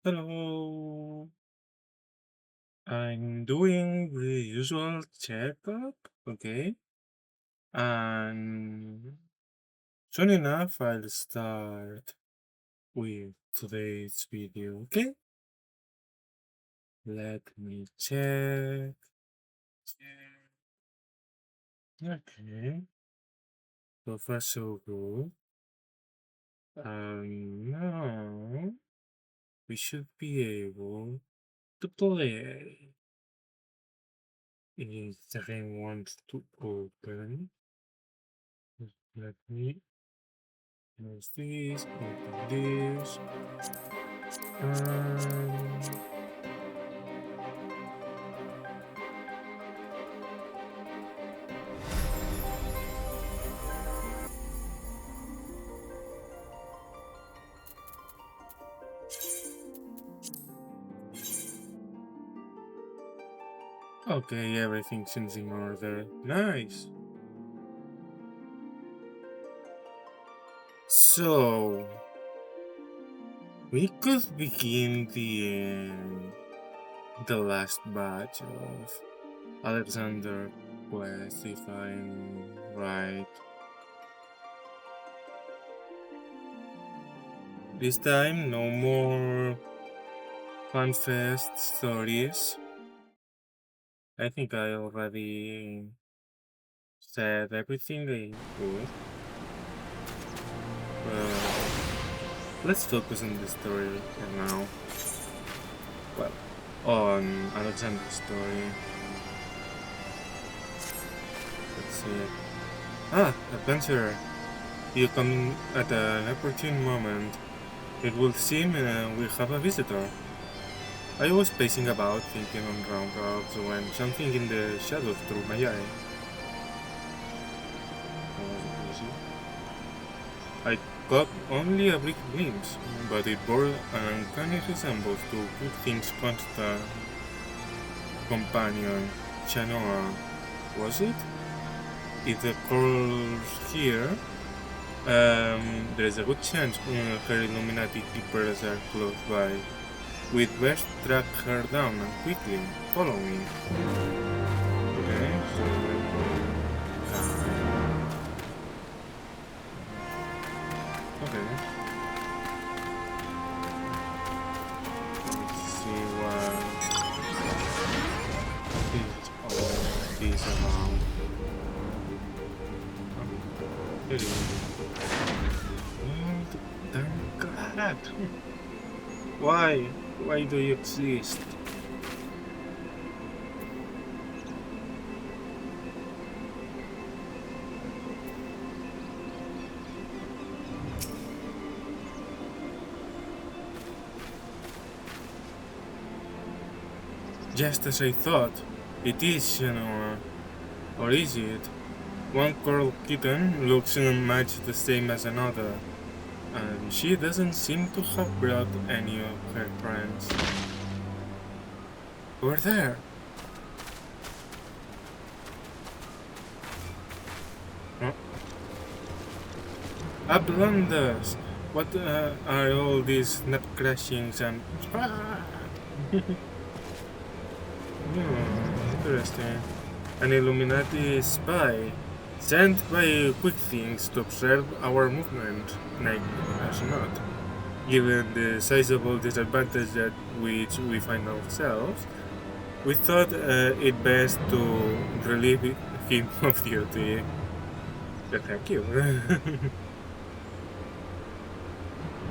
Hello, I'm doing the usual checkup, okay? And soon enough, I'll start with today's video, okay? Let me check. Okay, so far so good. Now we should be able to play. If the game wants to open, let me close this, open this. Um, okay, everything seems in order. Nice. So, we could begin the last batch of Alexander quest, if I'm right. This time, no more FanFest stories. I think I already said everything I could. Let's focus on the story for now. Well, on Alexander's story. Let's see. Ah, adventurer. You come at an opportune moment. It would seem we have a visitor. I was pacing about, thinking on roundabouts, when something in the shadows drew my eye. I caught only a brief glimpse, but it bore an uncanny resemblance to good things constant companion, Chanoa. Was it? If the coral's here, there's a good chance her Illuminati keepers are close by. We'd best track her down and quickly follow me. Okay, so okay. Let's see what is all this about. Here it is. Oh, thank God. Why? Why do you exist? Just as I thought. It is, or is it? One coral kitten looks much the same as another, and she doesn't seem to have brought any of her friends. Over there! Huh? Blunders! What are all these nut crashings and... Interesting. An Illuminati spy sent by Quick Things to observe our movement, like as not. Given the sizable disadvantage at which we find ourselves, we thought it best to relieve him of duty. Thank you.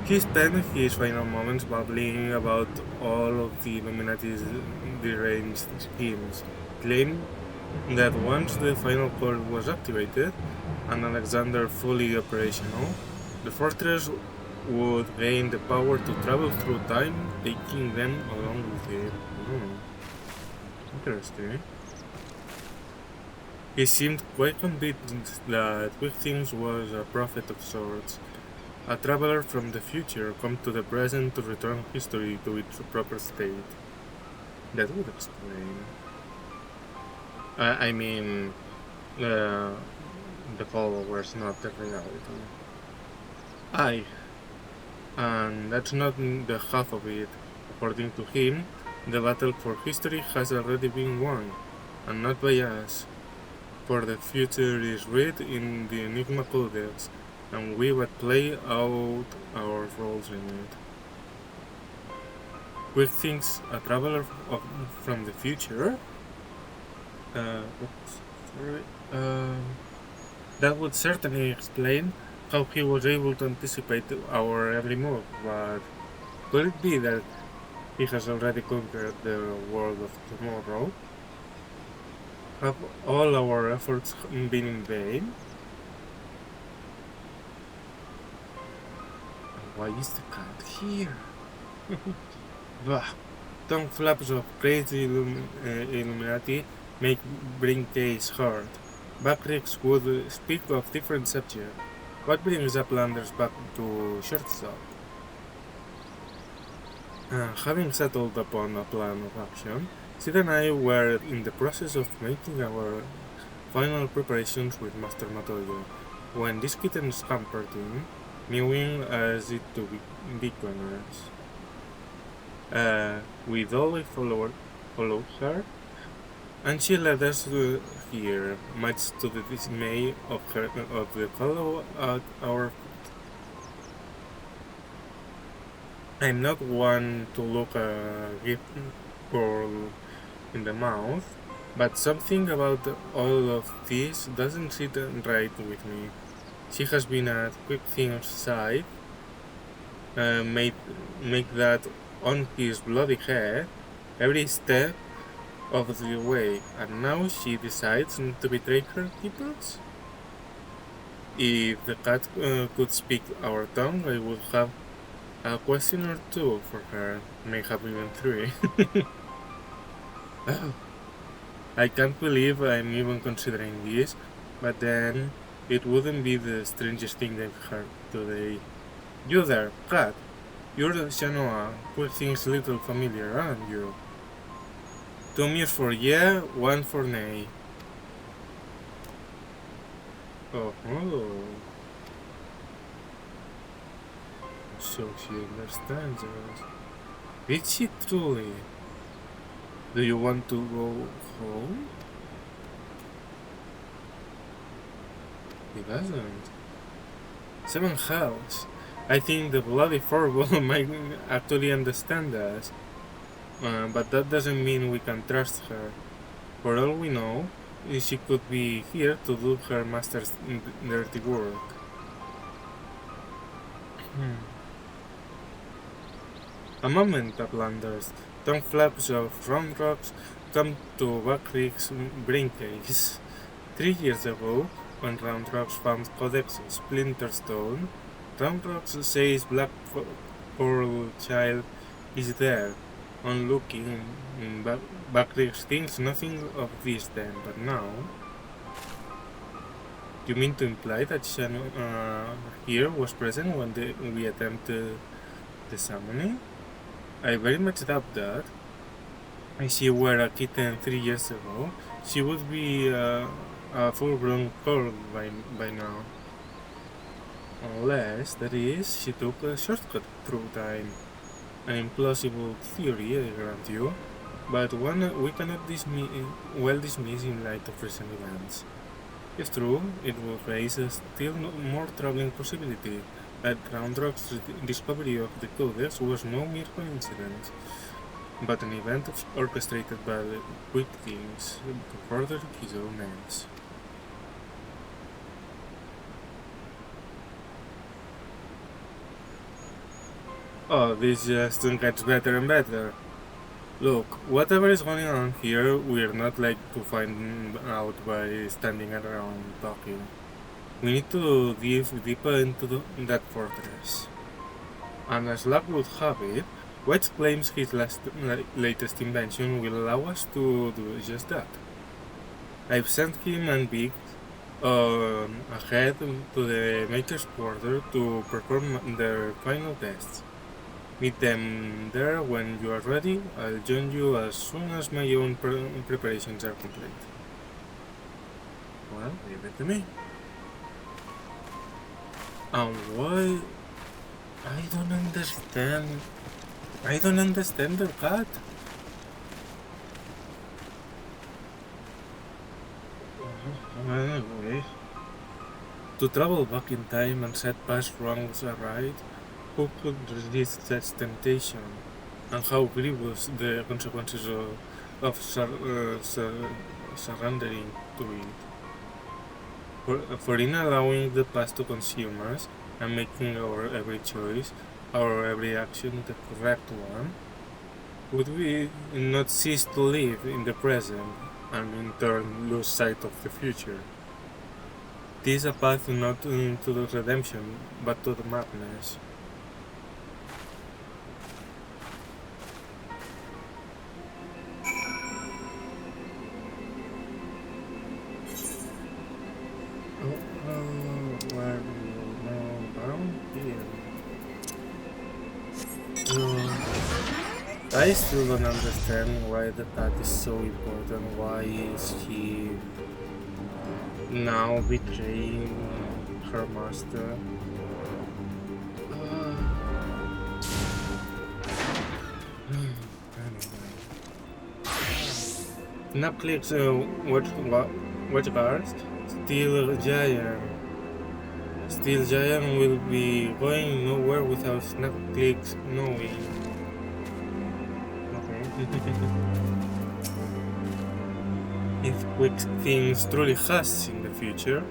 He spent his final moments babbling about all of the Illuminati's deranged schemes, claiming that once the final core was activated and Alexander fully operational, the fortress would gain the power to travel through time, taking them along with it. Interesting. He seemed quite convinced that Quick Things was a prophet of sorts, a traveler from the future come to the present to return history to its proper state. That would explain. I mean, uh, the followers, not the reality. Aye, and that's not the half of it. According to him, the battle for history has already been won, and not by us. For the future is read in the Enigma Codex, and we would play out our roles in it. Quick thinks a traveler from the future? Sorry. That would certainly explain how he was able to anticipate our every move, but could it be that he has already conquered the world of tomorrow? Have all our efforts been in vain? And why is the cat here? Bah! Tongue flaps of crazy Illuminati bring case hard. Backricks would speak of different subjects. What brings Uplanders back to shortstop? Having settled upon a plan of action, Sid and I were in the process of making our final preparations with Master Matoyo, when this kitten scampered in, mewing as if to be gunners. We dolly followed her, and she led us here, much to the dismay of the fellow at our feet. I'm not one to look a gift girl in the mouth, but something about all of this doesn't sit right with me. She has been at Quick Thing's side, make that on his bloody head every step of the way, and now she decides to betray her keepers? If the cat could speak our tongue, I would have a question or two for her, maybe even 3. Oh, I can't believe I'm even considering this, but then it wouldn't be the strangest thing I've heard today. You there, cat! You're Shanoa, Quick Thing's little familiar, aren't you? 2 mirrors for yeah, 1 for nay. Oh. So she understands us. Did she truly? Do you want to go home? He doesn't. 7 hells. I think the bloody furball might actually understand us. But that doesn't mean we can trust her. For all we know, she could be here to do her master's dirty work. A moment, Uplanders. Tongue flaps of round rocks come to Backrick's brincase. 3 years ago, when Round Rocks found Codex Splinterstone, Round Rocks says Black Coral Child is there. On looking, Backricks thinks nothing of this then, but now... You mean to imply that Shannon here was present when we attempted the summoning? I very much doubt that. If she were a kitten 3 years ago, she would be a full-grown girl by now. Unless, that is, she took a shortcut through time. An implausible theory, I grant you, but one we cannot dismiss in light of recent events. It's true, it would raise a still more troubling possibility that Roundrock's discovery of the Codex was no mere coincidence, but an event orchestrated by the Quick Things to further his own ends. Oh, this just gets better and better. Look, whatever is going on here, we're not like to find out by standing around talking. We need to dive deeper into that fortress. And as luck would have it, Wedge claims his latest invention will allow us to do just that. I've sent him and Big ahead to the Maker's Quarter to perform their final tests. Meet them there when you are ready. I'll join you as soon as my own preparations are complete. Well, leave it to me. And why? I don't understand. I don't understand the cat. Anyway, to travel back in time and set past wrongs right, who could resist such temptation? And how grievous the consequences of surrendering to it? For in allowing the past to consume us and making our every choice, our every action the correct one, would we not cease to live in the present and in turn lose sight of the future? This is a path not to the redemption, but to the madness. Where do you know down here? I still don't understand why the cat is so important. Why is he now betraying her master? Netflix watch guards. Steel Giant will be going nowhere without Netflix knowing. If quick things truly has in the future,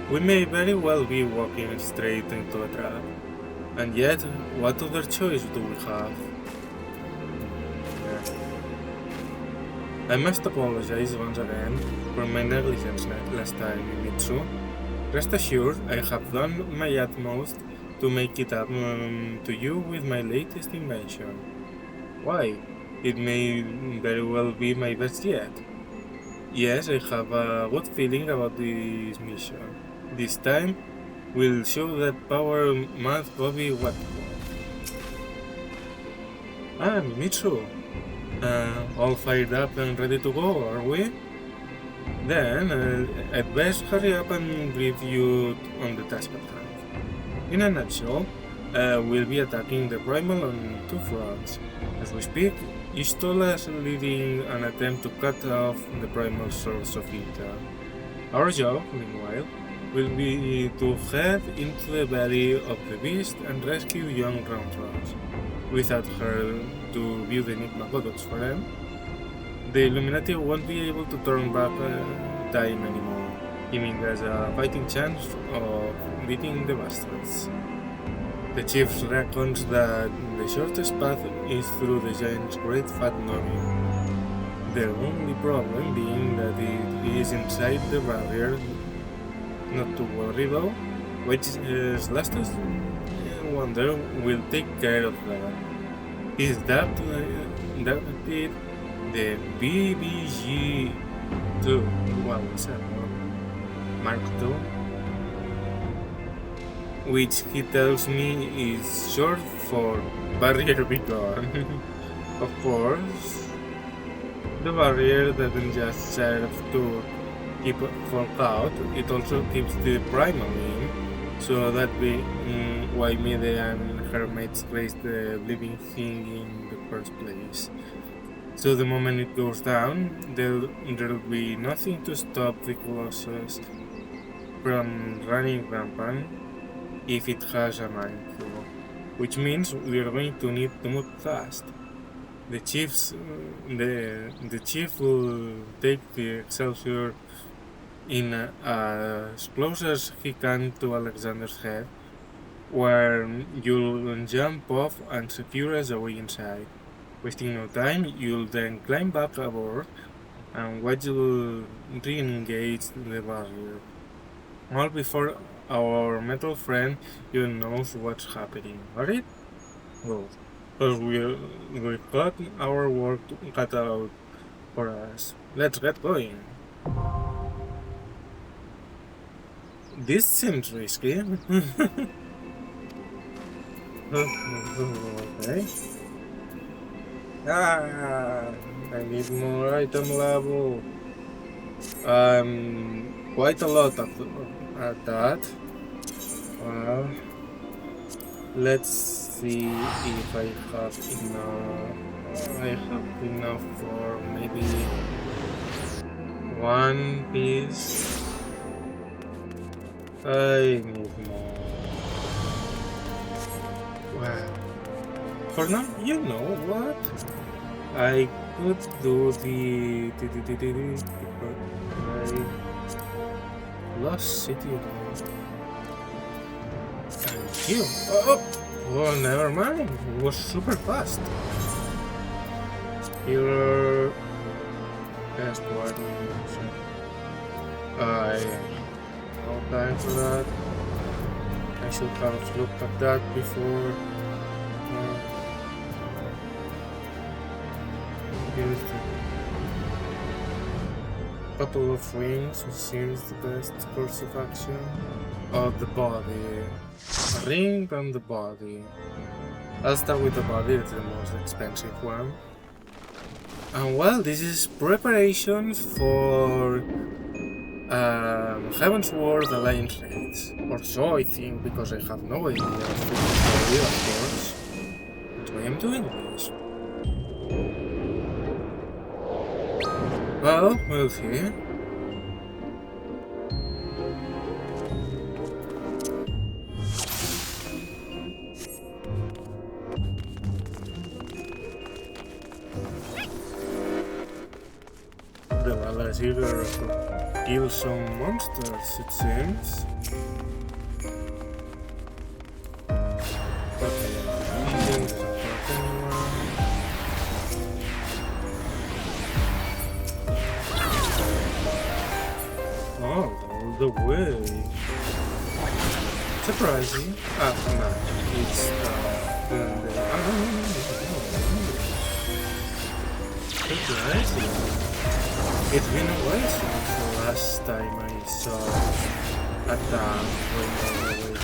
we may very well be walking straight into a trap. And yet, what other choice do we have? I must apologize once again for my negligence last time, Mitsu. Rest assured, I have done my utmost to make it up to you with my latest invention. Why? It may very well be my best yet. Yes, I have a good feeling about this mission. This time, we'll show that power must go be what. Mitsu. All fired up and ready to go, are we? Then, I'd best hurry up and brief you on the task at hand. In a nutshell, we'll be attacking the Primal on two fronts. As we speak, Istola is leading an attempt to cut off the Primal source of Intel. Our job, meanwhile, will be to head into the belly of the beast and rescue young Roundhouse. Without her to view the Enigma products for them, the Illuminati won't be able to turn back time anymore, giving us a fighting chance of beating the bastards. The chief reckons that the shortest path is through the giant's great fat noggin. The only problem being that it is inside the barrier. Not to worry though, which is latest wonder will take care of that. Is that it? The BBG2, what was that? Mark II, which he tells me is short for barrier be gone. Of course, the barrier doesn't just serve to keep folk out, it also keeps the primal in, so that be why Medea and her mates raised the living thing in the first place. So the moment it goes down, there'll be nothing to stop the Colossus from running rampant if it has a mind to, which means we're going to need to move fast. The chief will take the Excelsior in as close as he can to Alexander's head, where you'll jump off and secure us away inside. Wasting no time, you'll then climb back aboard and watch you re-engage the barrier. All before our metal friend even knows what's happening, alright? Well, because we've got our work cut out for us. Let's get going. This seems risky. Okay. I need more item level. Quite a lot at that. Let's see if I have enough for maybe one piece. I need more. Wow. For now, you know what? I could do the Lost City. And you. Oh, well, never mind. It was super fast. Healer. Best coordination. No time for that. I should have looked at that before. Here's the couple of rings, which seems the best course of action. Oh, the body. A ring and the body. I'll start with the body, it's the most expensive one. And well, this is preparation for Heaven's Ward Alliance raids. Or so I think, because I have no idea of course. That's why I'm doing this. Well, we'll see. The Valor's eager to kill some monsters, it seems. All the way. Surprising. Ah, no, it's surprising. It's been a while since the last time I saw a tank going all the way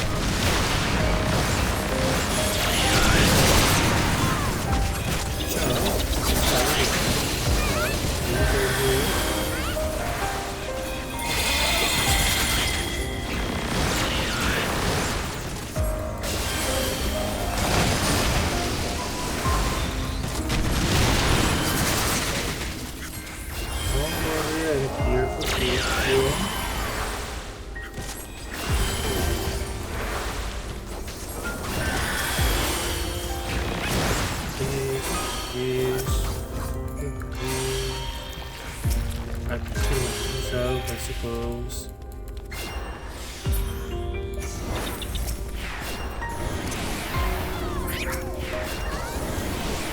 I suppose.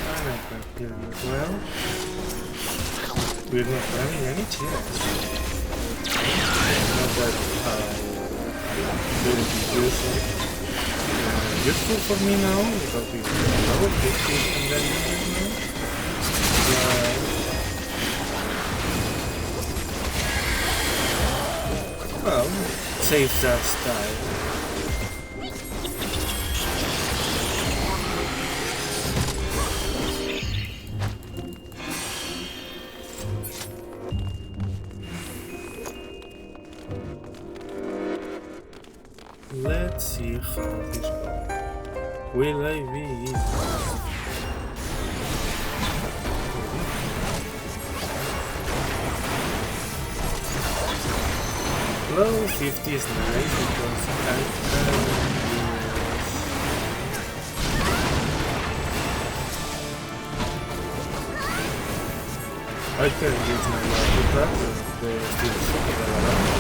And I can kill you as well. We're not running any chance. Not that will be useful for me now, because we have level 50 and then well, saves us time. Let's see how this goes. Will I be? Level 50 is nice because I can use my life tractor, the still super around.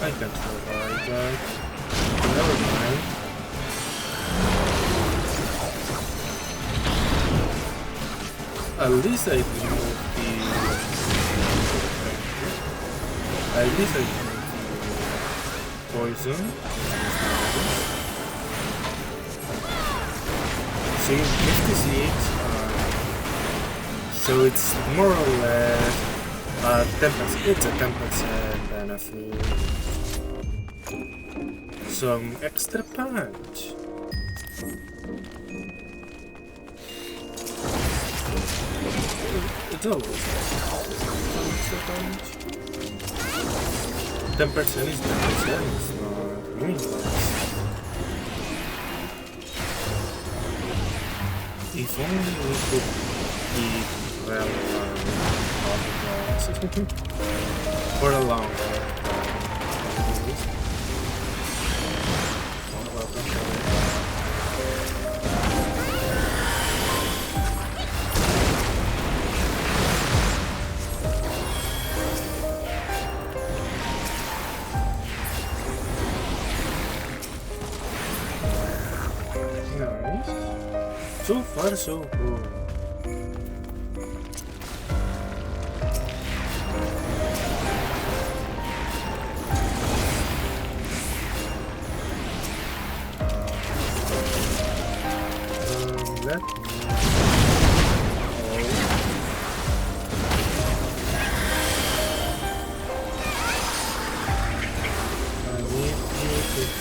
I can survive that. Never mind. At least I removed the... At least I removed the poison. See, 56. So it's more or less 10%. It's a 10% benefit. some extra punch. It's always extra punch. 10% is 10%, it's not meaningless. If only we could keep relevant for a long time. So far, so good. Let me... I need you to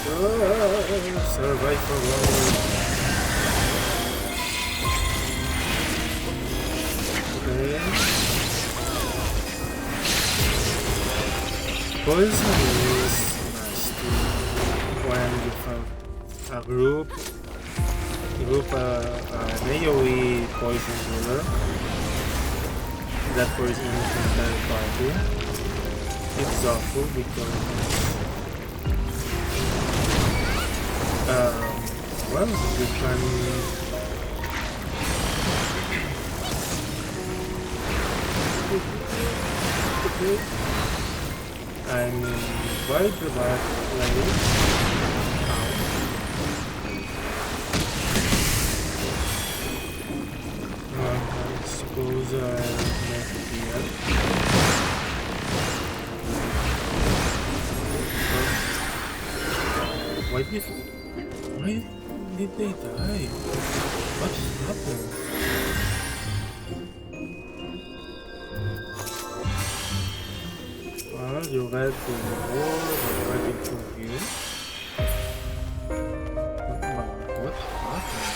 survive for longer. Poison is nasty when you have a group an AoE poison healer that poisons the entire party. It's awful because well, you can I'm quite the bad lady. I suppose I'll make it here. Why did they die? What happened? You read the war, but I did from here. What happened?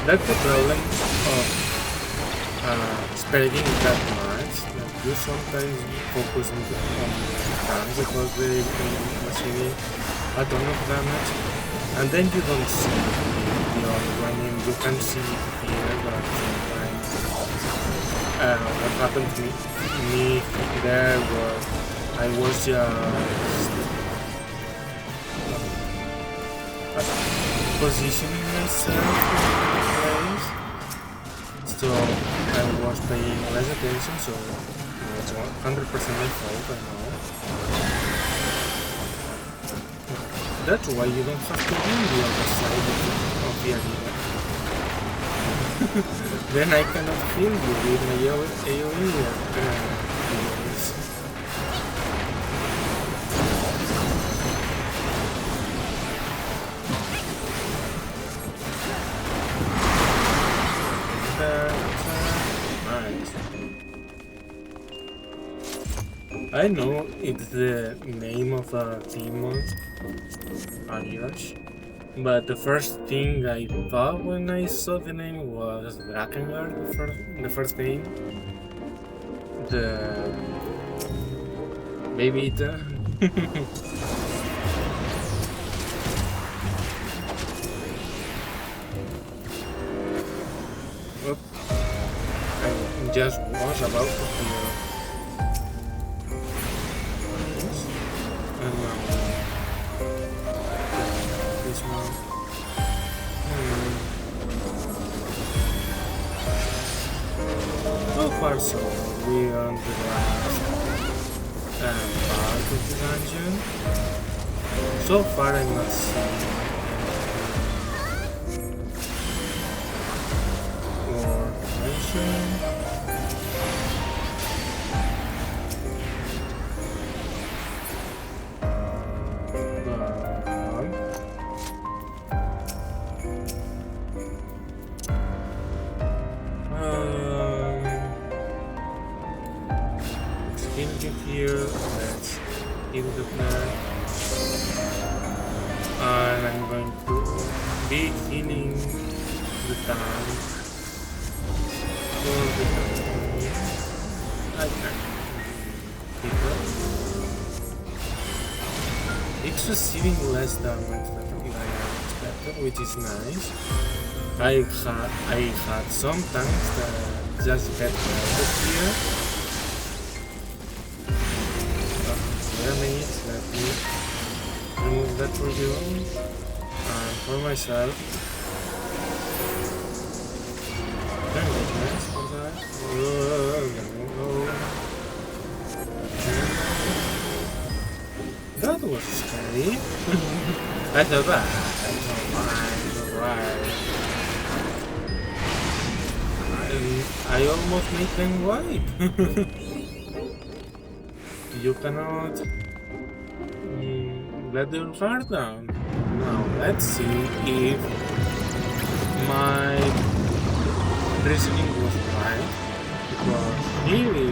That's the problem of spreading that much. That you sometimes focus on the guns because they machine a ton of damage, and then you don't see. I mean, you can see it here, but sometimes what happened to me there was I was just positioning myself in the place, so I was paying less attention, so it was 100% my fault, I know. That's why you don't have to be on the other side of the arena. Then I cannot kill you with my AoE abilities. Nice. I know it's the name of a demon, Ariash, but the first thing I thought when I saw the name was Drakengard, the first name. The baby eater. Oop. I just was about to hear. And now this one. So far so good. We are on the last part of the dungeon. So far I'm not seeing more tension. anything here. Let's heal the plant. And I'm going to be healing the tank for the company. I can hit that. It's receiving less damage than I expected, which is nice. I had some tanks that just get melted here. Wait a minute, let me remove that for you and for myself. Very nice for that. That was scary. I thought that. Alright. I almost made them white. You cannot let their guard down. Now let's see if my reasoning was right. Because really,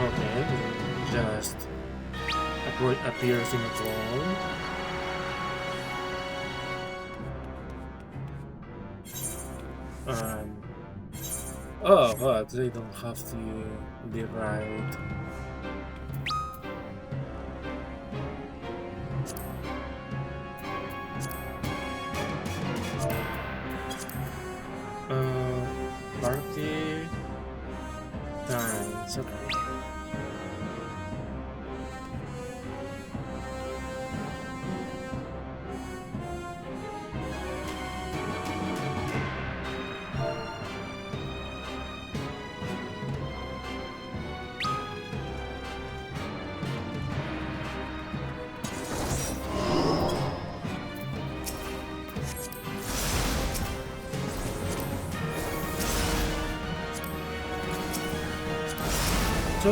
okay, just appears in a ball. Oh, but they don't have to be right. Party times. Okay. So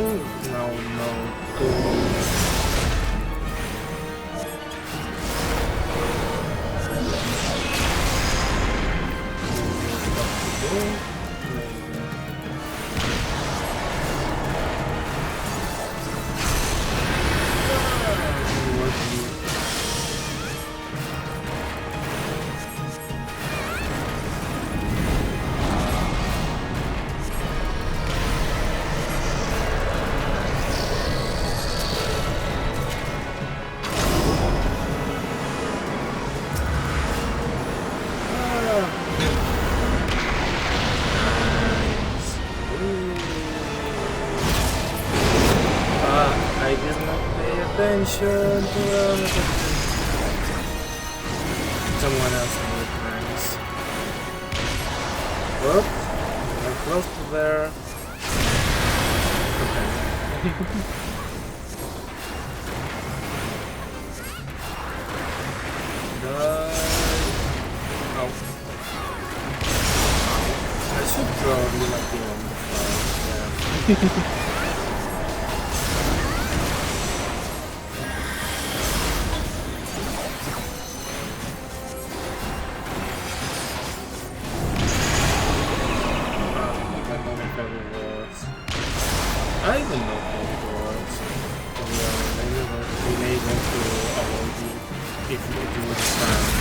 now no. I did not pay attention to someone else in the plans. Whoop, I'm close to there. Okay. Oh. I should probably not be on the phone, yeah. I don't know how it works. We are never been able to avoid it if we do it fast.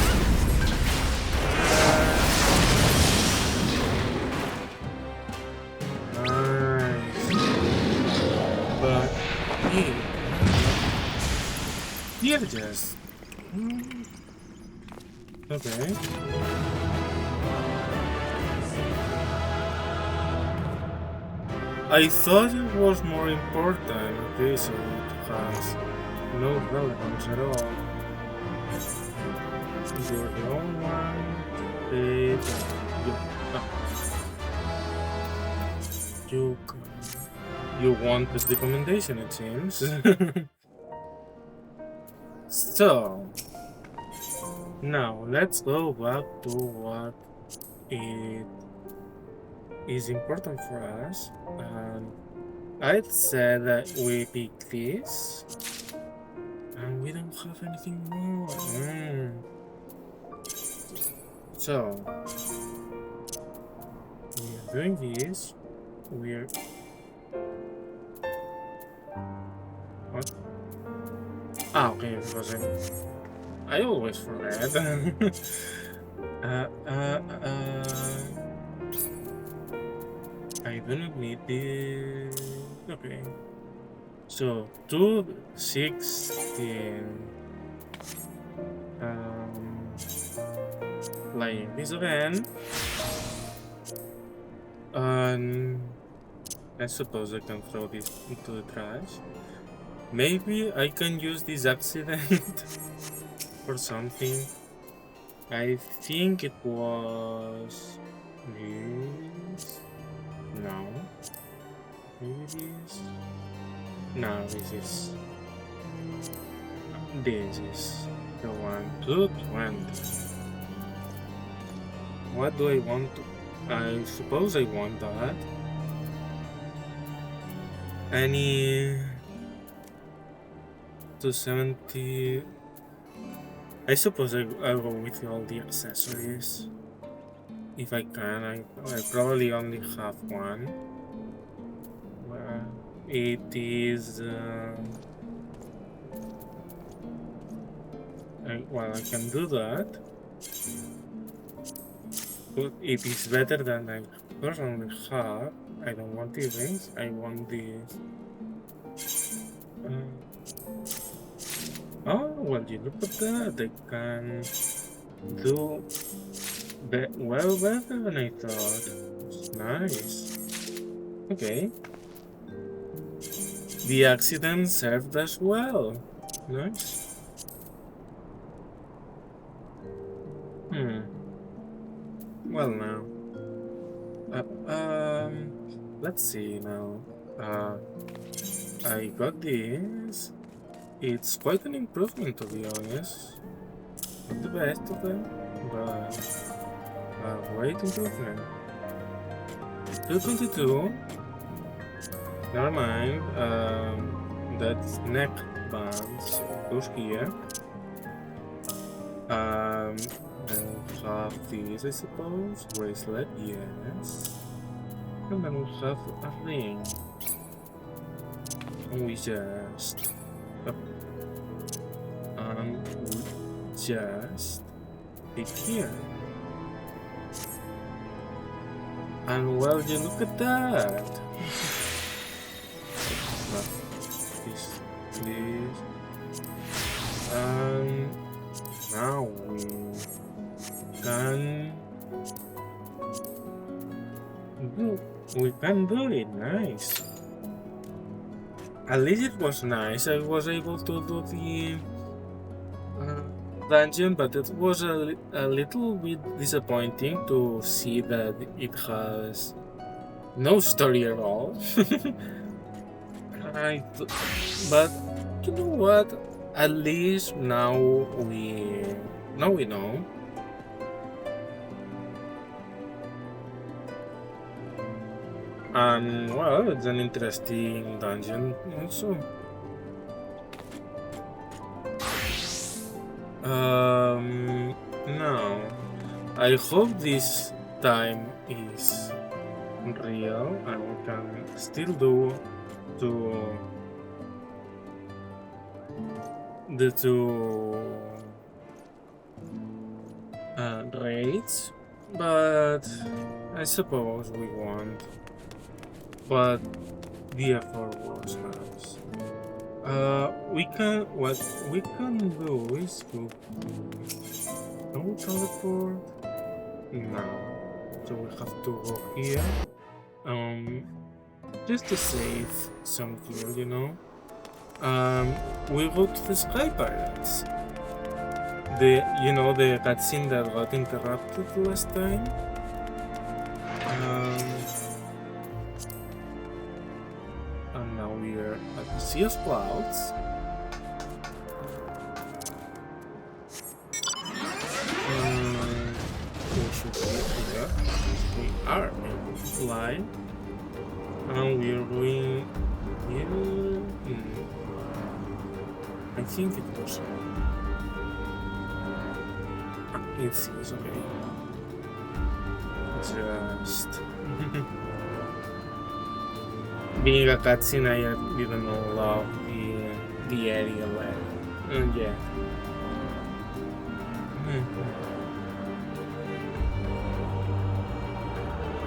Nice. But here just okay. I thought it was more important. Okay, so it has no relevance at all. You're the only one. You want this recommendation, it seems. So now let's go back to what it is important for us. I said that we pick this, and we don't have anything more. So we are doing this. We're Okay, because I always forget. uh, uh, uh, I do not need this. Okay. So 216. Playing this again. And I suppose I can throw this into the trash. Maybe I can use this accident for something. I think it was this. No. Maybe this. No, this is the one. 220. What do I want to? I suppose I want that. Any 270. I suppose I'll go with all the accessories. If I can, I probably only have one. It is. I can do that. But it is better than I personally have. I don't want these rings, I want these. Oh, well, you look at that. I can do well better than I thought. It's nice. Okay. The accident served as well. Nice. Well, now. Let's see now. I got this. It's quite an improvement, to be honest. Not the best of them, but a great improvement. 222. Never mind. That's neck bands goes here. I'll have this, I suppose. Bracelet, yes. And then we'll have a ring. And we just pick here. And well, you look at that. This. And now we can do it. Nice. At least it was nice. I was able to do the dungeon, but it was a little bit disappointing to see that it has no story at all. But you know what? At least now we know. And well, it's an interesting dungeon also. Now, I hope this time is real and we can still do the two raids, but I suppose we won't. But the effort was nice. What we can do is to can we teleport? No. So we have to go here. Just to save some gear, you know. We go to the Sky Pirates. The cutscene that got interrupted last time. And now we are at the Sea of Clouds. We should be here. We are able to fly. And we are going here. I think it was. It seems okay. Just. Being a cutscene, I didn't love the area Yeah.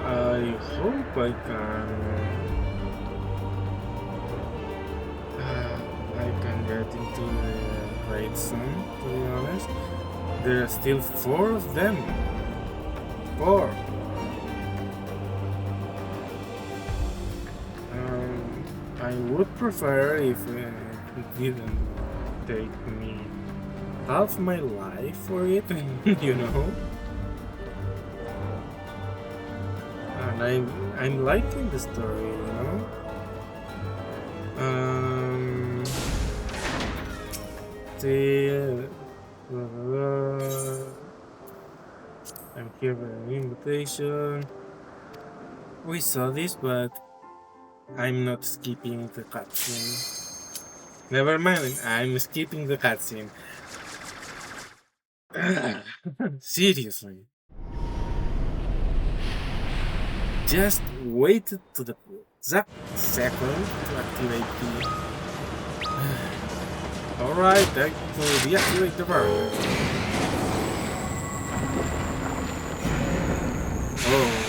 I hope I can get into the raid soon, to be honest. There are still 4 of them. 4. I would prefer if it didn't take me half my life for it, you know? And I'm liking the story, you know? I'm here for an invitation. We saw this, but I'm not skipping the cutscene. Never mind, I'm skipping the cutscene. Seriously. Just wait to the exact second to activate the... Alright, time to deactivate the barrier. Oh.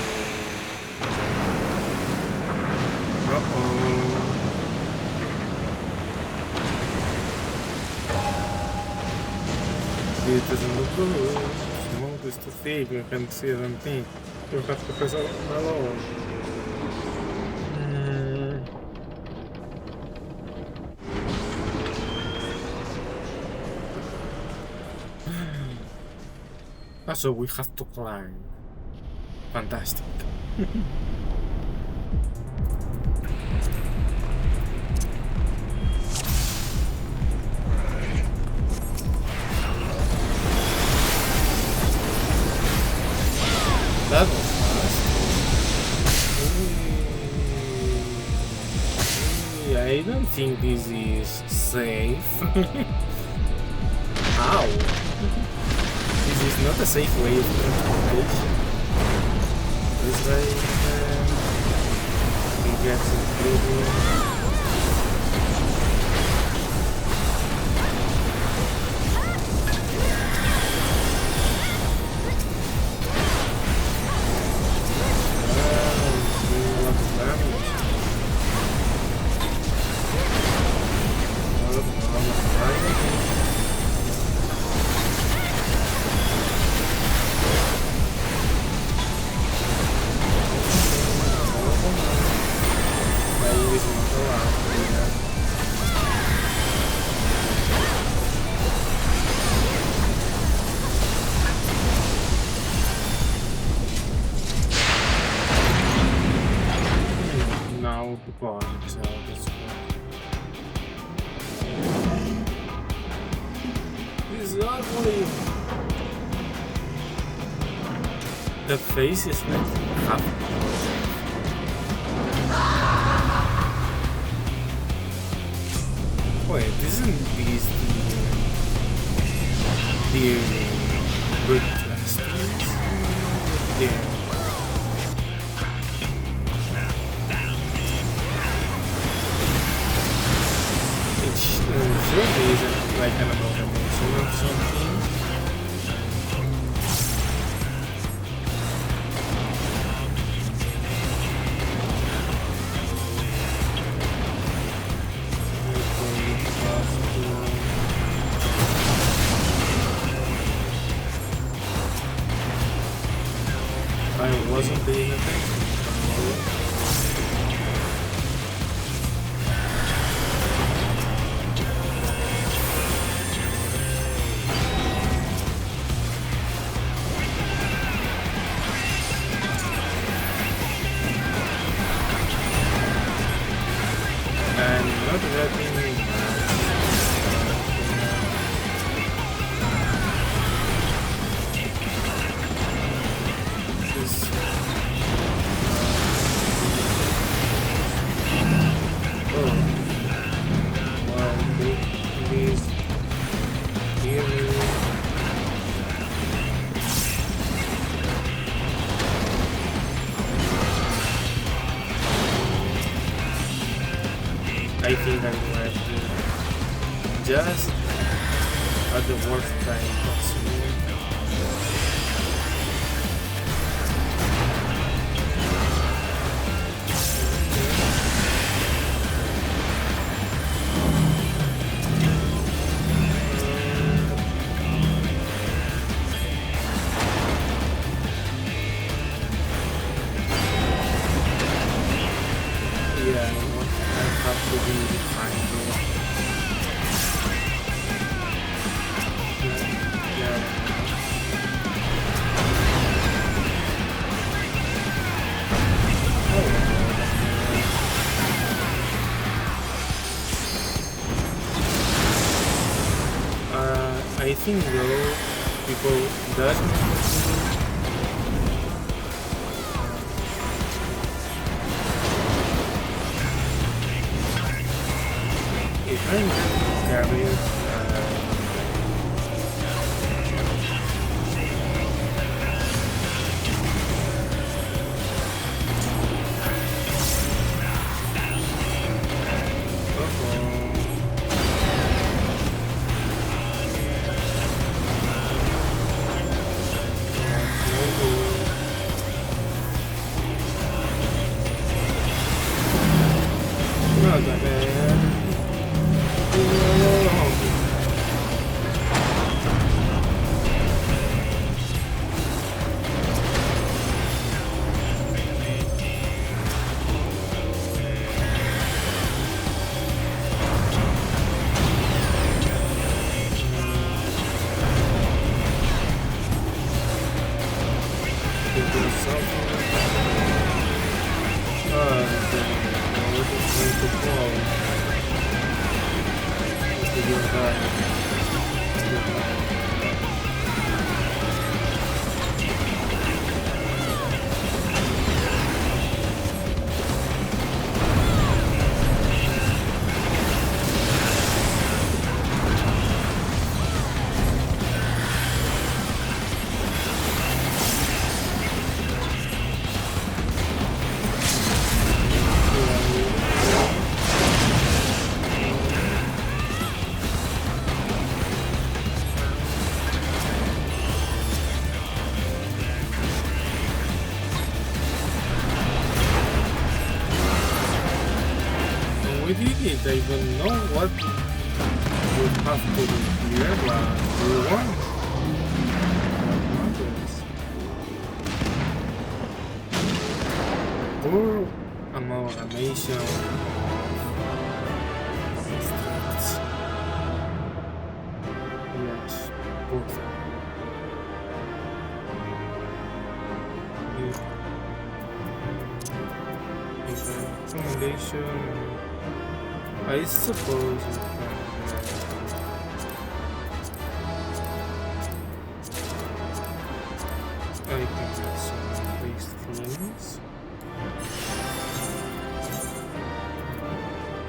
It doesn't look good. Smoke is too thick, you can't see anything. You have to press alone. So we have to climb. Fantastic. That was fast. I don't think this is safe. How? This is not a safe way of transportation. This way we get some people. The face is like half. Wait, isn't this the good plastics? Yeah. It surely isn't like an amalgamation of something. I wasn't paying attention. I'm not getting I think I'm going to just at the worst time possible. Yeah, I have to be fine though. Yeah. I think though people doesn't if I'm carried not that bad. We did it, I don't know what we have to do here, but we won. Poor amalgamation of instruments. Yes, both. Recommendation. I suppose you I can get some base themes.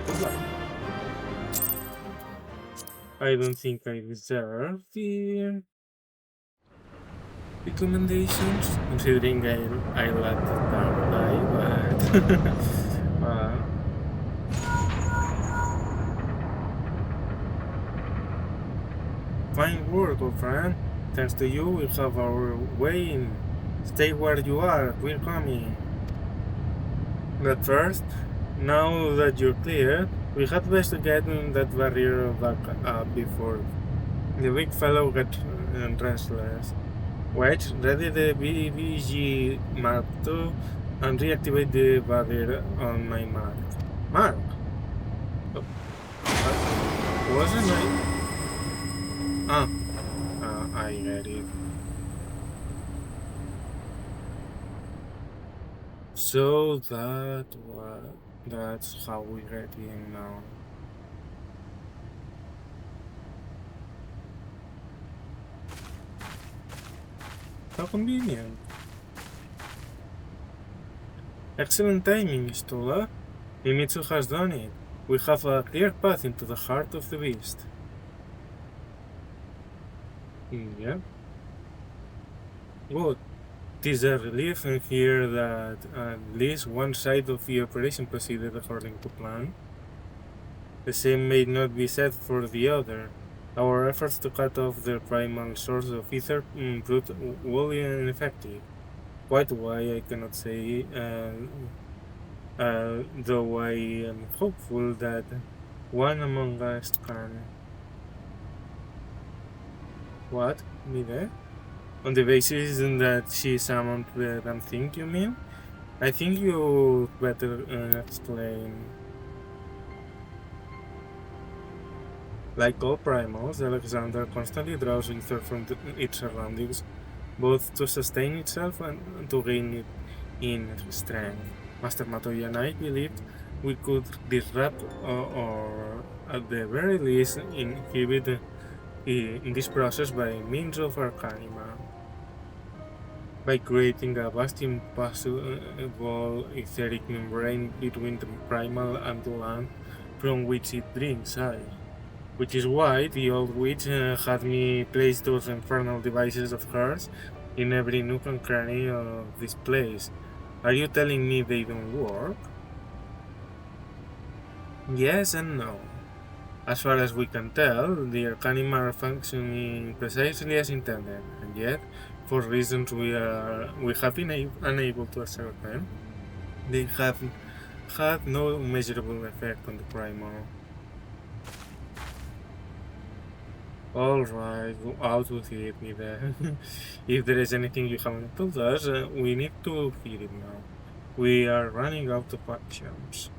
Good luck. I don't think I deserve the recommendations, considering I let the town die, but fine work, old friend. Thanks to you, we have our way in. Stay where you are, we're coming. But first, now that you're clear, we had best get that barrier back up before the big fellow gets restless. Wait, ready the BBG Mark II and reactivate the barrier on my mark. Mark? Oh, wasn't I? I get it. So that's how we get in now. How convenient. Excellent timing, Stola. Mimitsu has done it. We have a clear path into the heart of the beast. Yeah. Good. It is a relief to hear that at least one side of the operation proceeded according to plan. The same may not be said for the other. Our efforts to cut off the primal source of ether proved wholly ineffective. Quite why I cannot say, though I am hopeful that one among us can. What? Me there? On the basis that she summoned the damn thing, you mean? I think you better explain. Like all primals, Alexander constantly draws ether from its surroundings, both to sustain itself and to gain it in strength. Master Matoya and I believed we could disrupt or at the very least inhibit in this process by means of Arcanima, by creating a vast impossible etheric membrane between the primal and the land from which it drinks air. Which is why the old witch had me place those infernal devices of hers in every nook and cranny of this place. Are you telling me they don't work? Yes and no. As far as we can tell, the Arcanima are functioning precisely as intended, and yet, for reasons we have been unable to ascertain, they have had no measurable effect on the primal. Alright, go out with it, me there. If there is anything you haven't told us, we need to hear it now. We are running out of options.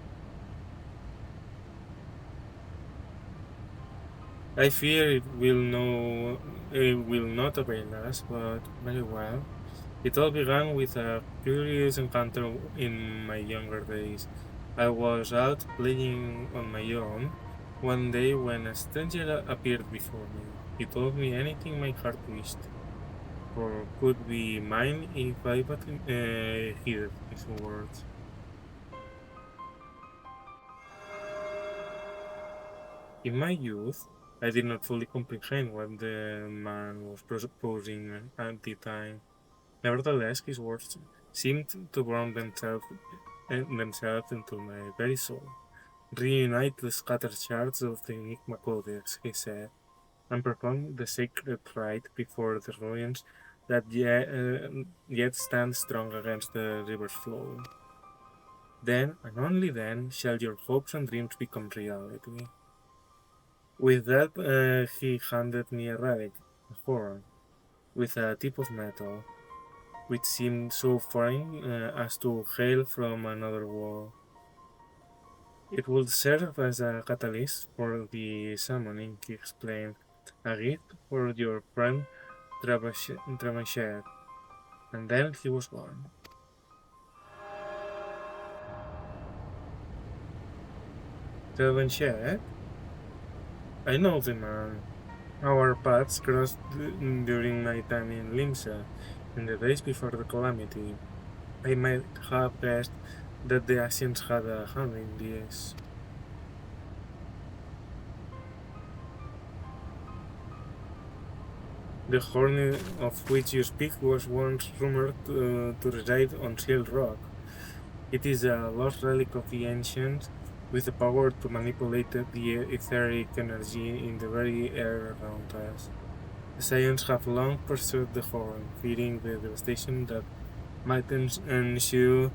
I fear it will not avail us, but very well. It all began with a curious encounter in my younger days. I was out playing on my own one day when a stranger appeared before me. He told me anything my heart wished, or could be mine if I but heeded his words. In my youth, I did not fully comprehend what the man was proposing at the time. Nevertheless, his words seemed to burn themselves into my very soul. Reunite the scattered shards of the Enigma Codex, he said, and perform the sacred rite before the ruins that yet stand strong against the river's flow. Then, and only then, shall your hopes and dreams become reality. With that, he handed me a relic, a horn, with a tip of metal, which seemed so foreign as to hail from another world. It would serve as a catalyst for the summoning, he explained, a gift for your friend Travachet, and then he was gone. Travachet? I know the man. Our paths crossed during my time in Limsa, in the days before the calamity. I might have guessed that the Asians had a hand in this. The horn of which you speak was once rumored to reside on Shield Rock. It is a lost relic of the ancients, with the power to manipulate the etheric energy in the very air around us. The Saiyans have long pursued the horn, fearing the devastation that might ensue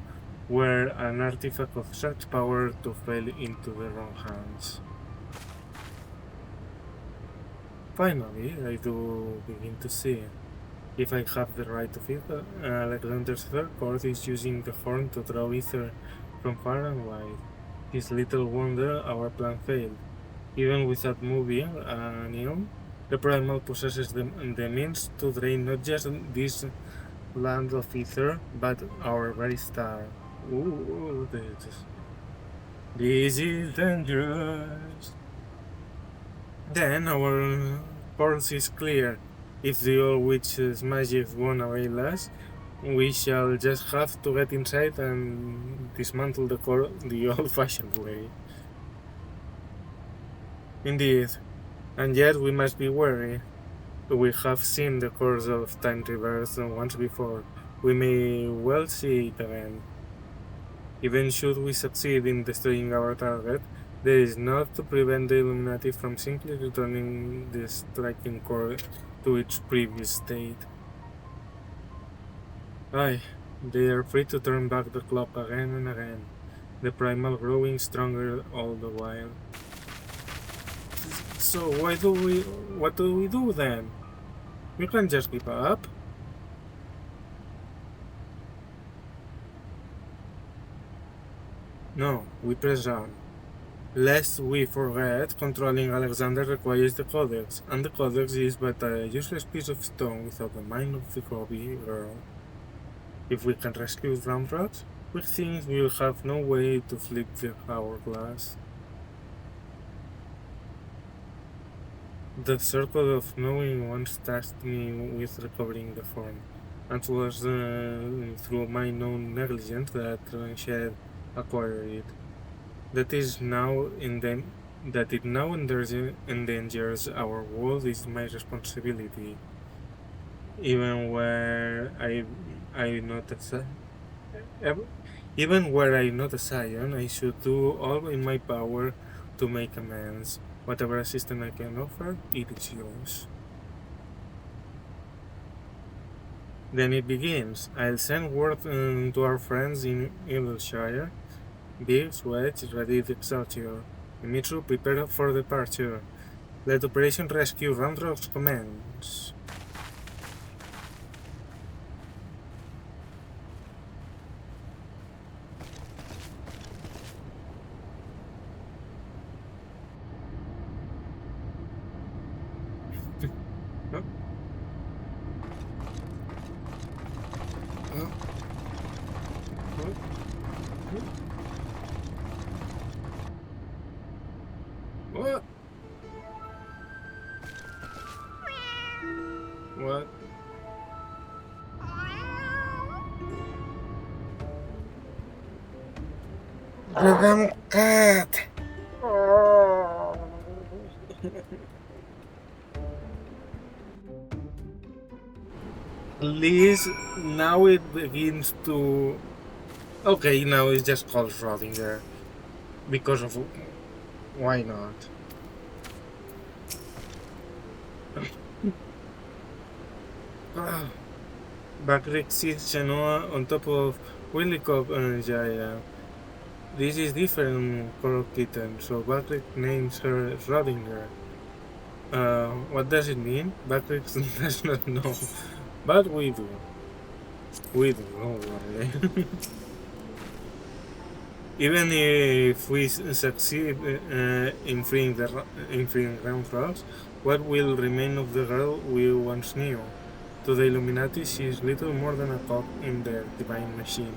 were an artifact of such power to fall into the wrong hands. Finally, I do begin to see. If I have the right of it, Alexander's third court is using the horn to draw ether from far and wide. It's little wonder our plan failed. Even without moving an ill, the primal possesses the means to drain not just this land of ether, but our very star. Ooh, this is dangerous. Then our course is clear. If the old witch's magic won't avail us, we shall just have to get inside and dismantle the core the old-fashioned way. Indeed, and yet we must be wary. We have seen the course of time reverse once before. We may well see it again. Even should we succeed in destroying our target, There is not to prevent the Illuminati from simply returning the striking core to its previous state. Aye, they are free to turn back the clock again and again, the primal growing stronger all the while. So what do we do then? We can't just give up. No, we press on. Lest we forget, controlling Alexander requires the Codex, and the Codex is but a useless piece of stone without the mind of the Gobi girl. If we can rescue Ramrod, we think we'll have no way to flip the hourglass. The circle of knowing once tasked me with recovering the form, and it was through my known negligence that Ranched acquired it. That is now in that it now endangers our world is my responsibility. Even where I not a ev- even were I not a scion, I should do all in my power to make amends. Whatever assistance I can offer, it is yours. Then it begins. I'll send word to our friends in Evilshire. Big Swedge ready to Excelsior. Dimitru prepare for departure. Let Operation Rescue Randrox commence. Huh? Huh? What? What? What? Ragam cat! At least now it begins to. Okay, now it's just called Schrodinger. Because of. Why not? Bakrik sees Genoa on top of Willikov and Jaya. This is different for kitten, so Bakrik names her Schrodinger. What does it mean? Bakrik does not know, but we do. We do, don't worry. Even if we succeed in freeing Ground Frogs, what will remain of the girl we once knew? To the Illuminati, she is little more than a cog in their divine machine.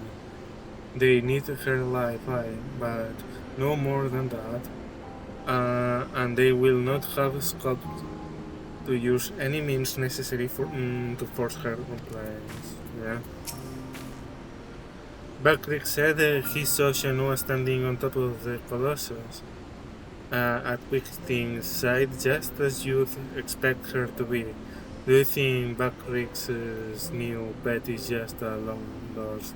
They need her alive, aye, but no more than that. And they will not have scope to use any means necessary to force her compliance. Yeah. Bakrik said he saw Shanua standing on top of the Colossus, at Quickthing's side, just as you'd expect her to be. Do you think Bakrik's new pet is just a long-lost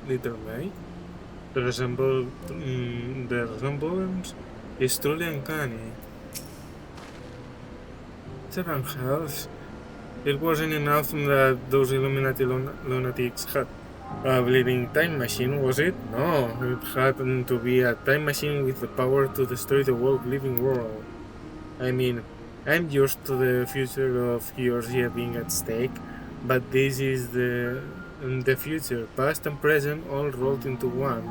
little mate? The resemblance is truly uncanny. 7 health. It wasn't enough that those Illuminati lunatics had a bleeding time machine, was it? No, it happened to be a time machine with the power to destroy the whole living world. I mean, I'm used to the future of Georgia being at stake, but this is the future, past and present, all rolled into one.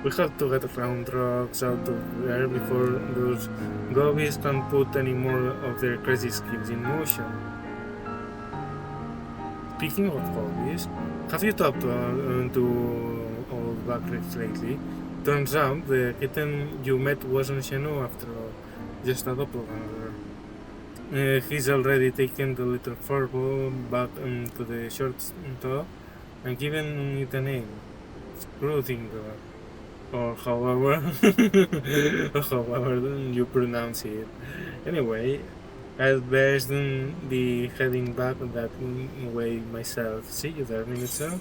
We have to get Round Rocks out of there before those gobies can put any more of their crazy schemes in motion. Speaking of hobbies, have you talked to old Backrex lately? Turns out the kitten you met wasn't Shanu after all, just a doppelganger. He's already taken the little furball back to the short top and given it a name, Scrutinger, or however, however you pronounce it. Anyway, I'd best be heading back that way myself. See you there, Minutso.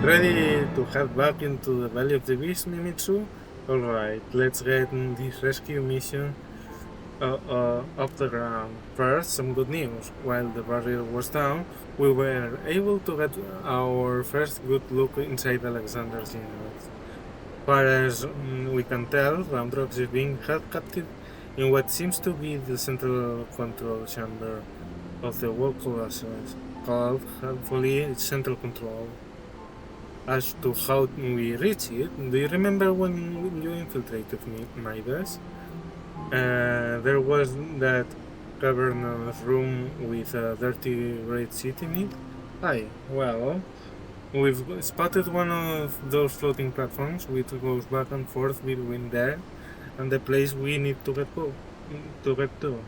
Ready to head back into the belly of the beast, Mimitsu? Alright, let's get this rescue mission off the ground. First, some good news. While the barrier was down, we were able to get our first good look inside Alexander's unit. Far as we can tell, Ramdrox is being held captive in what seems to be the central control chamber of the World Colossus, called, helpfully, Central Control. As to how we reach it, do you remember when you infiltrated Midas? There was that cavernous room with a dirty red seat in it? Aye, well, we've spotted one of those floating platforms which goes back and forth between there and the place we need to get to.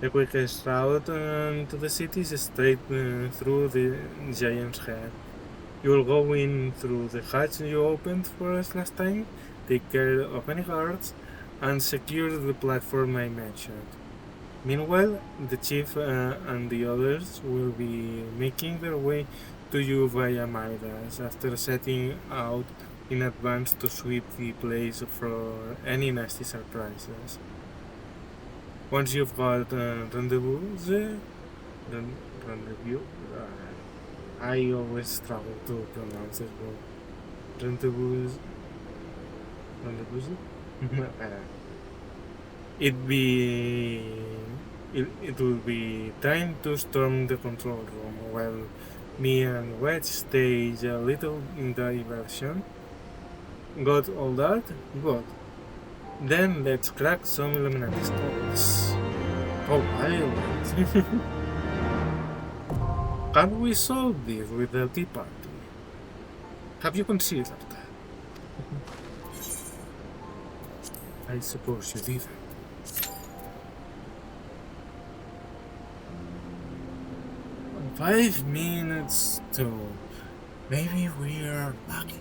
The quickest route to the city is straight through the giant's head. You'll go in through the hatch you opened for us last time, take care of any guards, and secure the platform I mentioned. Meanwhile, the chief and the others will be making their way to you via Midas after setting out in advance to sweep the place for any nasty surprises. Once you've got rendezvous, I always struggle to pronounce it wrong. Rendezvous, rendezvous? it be it will be time to storm the control room while me and Wedge stage a little diversion. Got all that? Good. Then let's crack some Illuminati codes. Oh, violent. Can we solve this with the Tea Party? Have you considered that? I suppose you did. Five minutes to maybe we are lucky.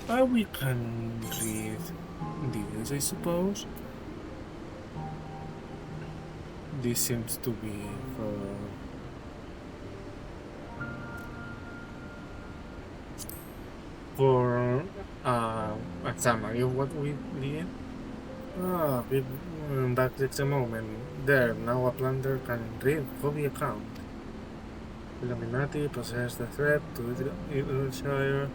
We can read this, I suppose. This seems to be for a summary of what we did. Back just a moment. There, now a planter can read the account. Illuminati possess the threat to Idleshire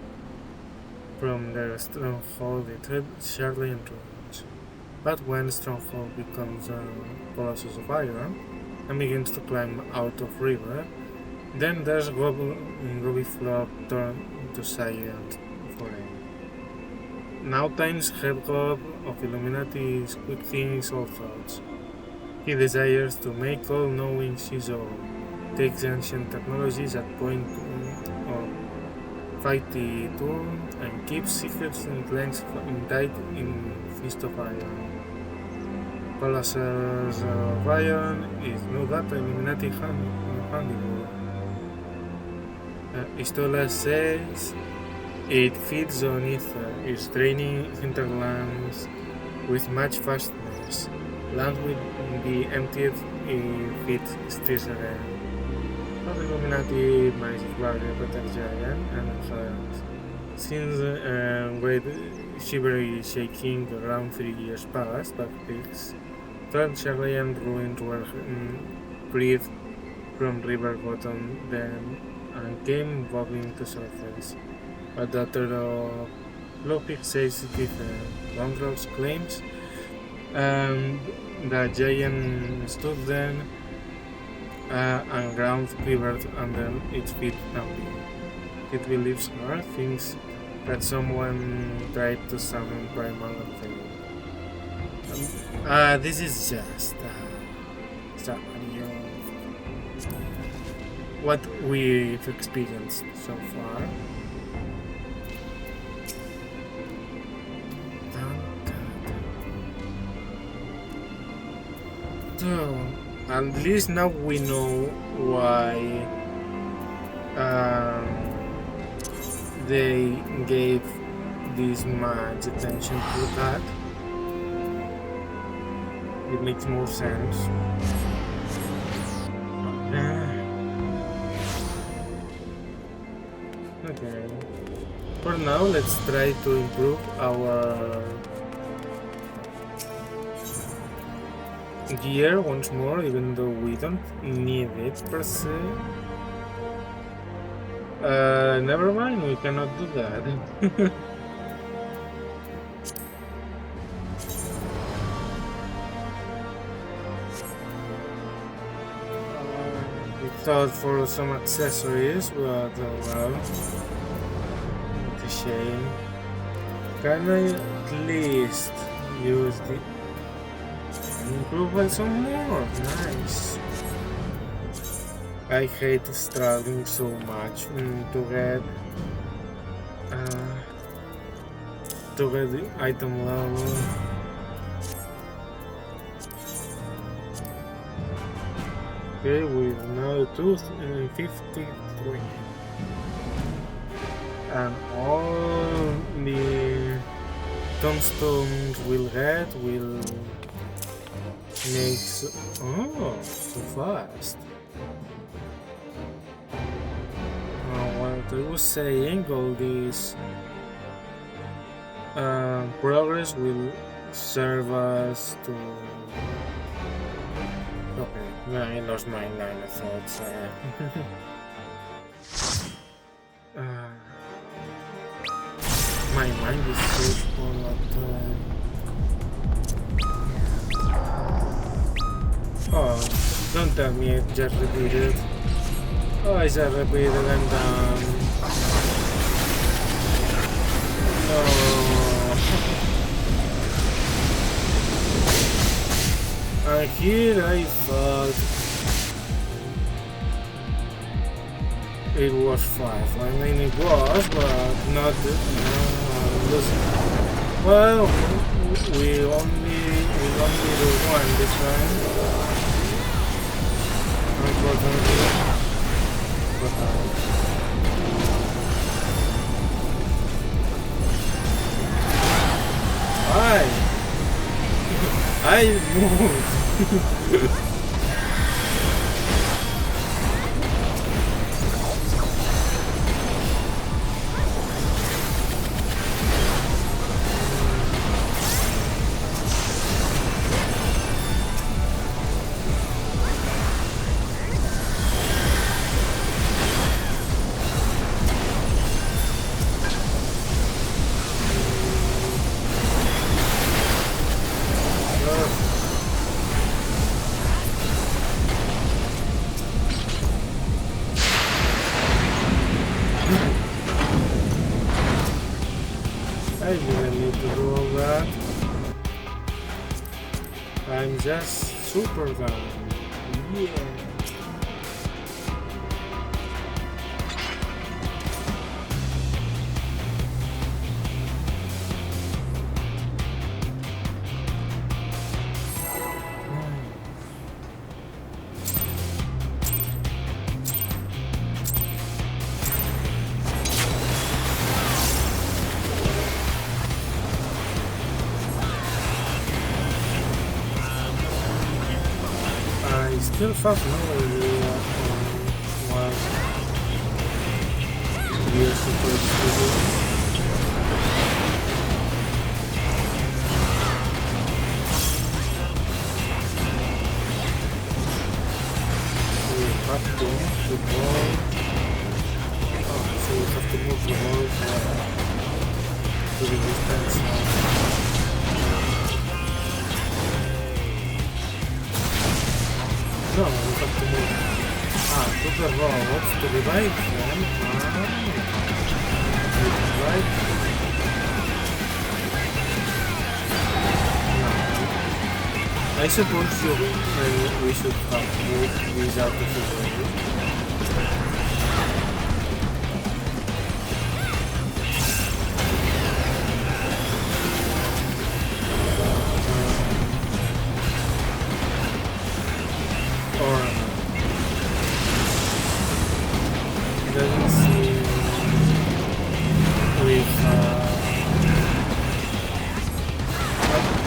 from their stronghold in Shirley and Ruins. But when stronghold becomes a colossus of iron and begins to climb out of river, then there's Gobi Flock turned to silent foreign. Now time's head god of Illuminati is quick things all thoughts. He desires to make all-knowing his own, takes ancient technologies at point of fight the tool, and keeps secrets clenched tight in fist of iron. Colossus of Iron is no doubt Illuminati handiwork. Istola says it feeds on ether, is draining hinterlands with much fastness. Land will be emptied if it stirs again. But Illuminati magic barrier protects giant and giants. Since great shivery shaking around 3 years past, but pigs, third Shirley and ruins were freed from river bottom then and came bobbing to surface. A daughter of Lopik says different. Longdrops claims the giant stood then and ground quivered under its feet numbly. It believes her, thinks that someone tried to summon primal thing. This is just summary of what we've experienced so far. So, at least now we know why they gave this much attention to that. It makes more sense. Okay. For now, let's try to improve our gear once more, even though we don't need it per se. Never mind, we cannot do that. We thought for some accessories, but well, it's a shame. Can I at least use the improve it some more? Nice. I hate struggling so much to get the item level. Okay, with now 253. And all the tombstones we'll get will make so fast. What I was saying, all this progress will serve us to. Okay, I lost my line of thoughts. My mind is so full of time. Oh, don't tell me it just repeated. Oh, I just repeated and no. And here I thought it was 5. I mean it was, but not. Well, we only do one this time. Unfortunately. Why? I moved. I'm just super down. Yeah. Still have no idea what we are supposed to do. We have to move the ball. Oh, so we have to move the ball to the distance. No, we have to move. To the robots to revive them. Right? No. I suppose we should have moved without the fusion.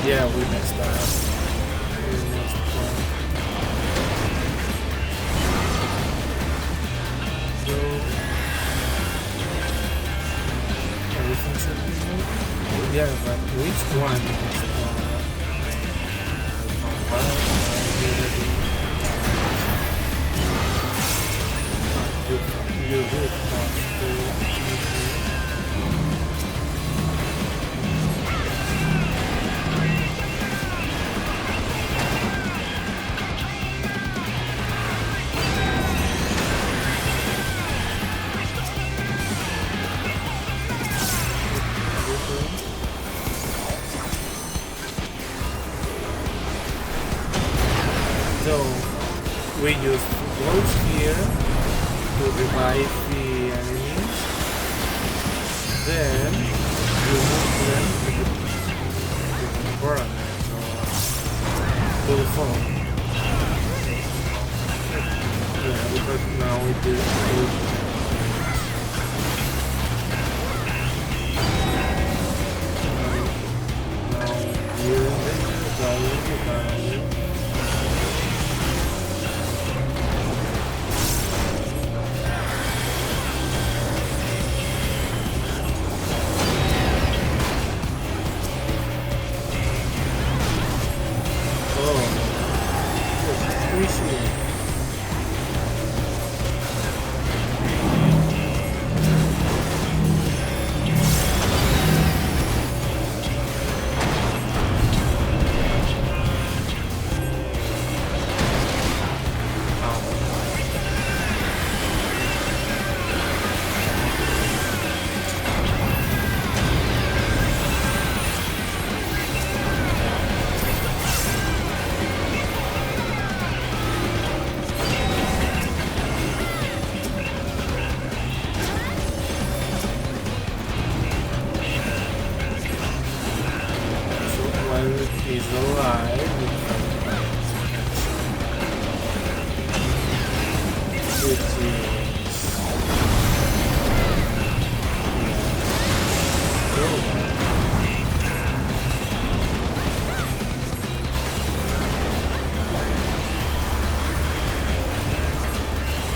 Yeah, we messed up. So Yeah, but which one? You did have So we use those here to revive the enemies. Then you move them to the environment or to the phone. Yeah, because now we do now here and there, down. He's alive. Which is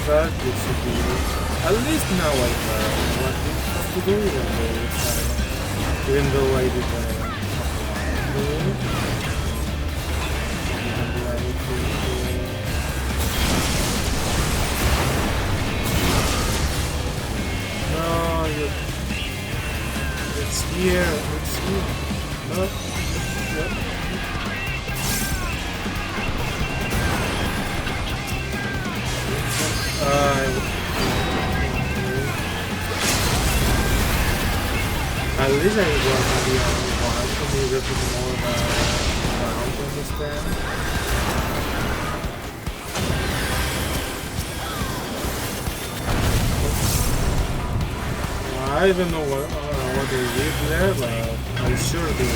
that it should be. At least now I know what we have to do even though I did no, it's here, no, yep. At least I wasn't the only one, so maybe a bit more around to understand. I don't know what they did there, but I sure did.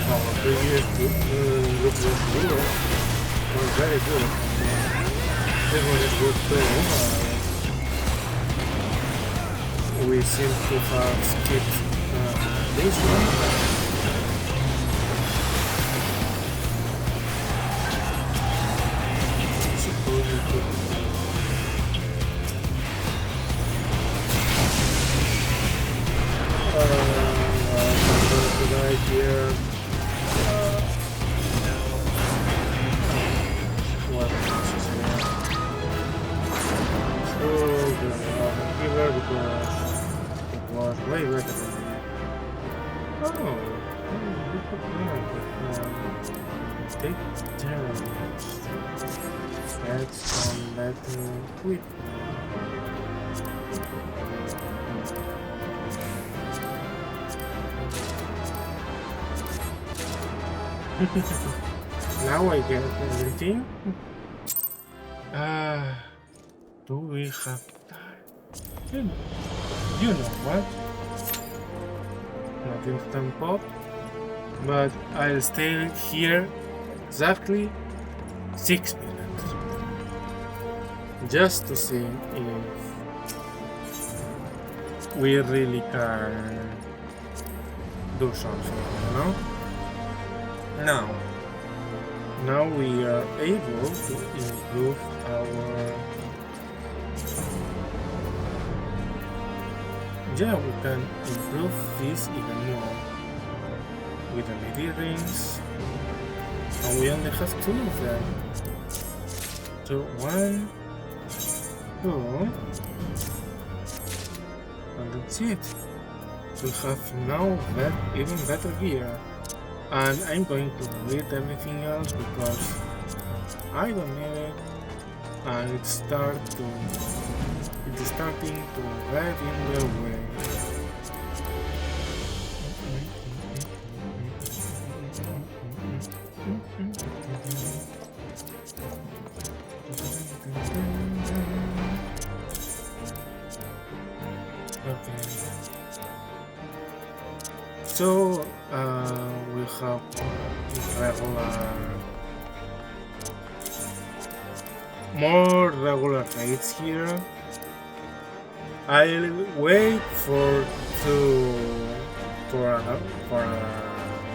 Oh, our previous group was good. Was very good. This one is good too. We seem to have skipped this one. Suppose we could. Right here. What is here? Killer because it was way better than me. Take damage. That's some better quick. Now I get everything. Do we have time? You know what? Not instant pop, but I'll stay here exactly 6 minutes. Just to see if we really can do something, you know? Now we are able to improve our Yeah, we can improve this even more with the melee rings, and we only have two of them. So one, two, and that's it. We have now even better gear. And I'm going to delete everything else because I don't need it, and it's starting to get in the way. Okay. So we have more regular raids here. I'll wait for a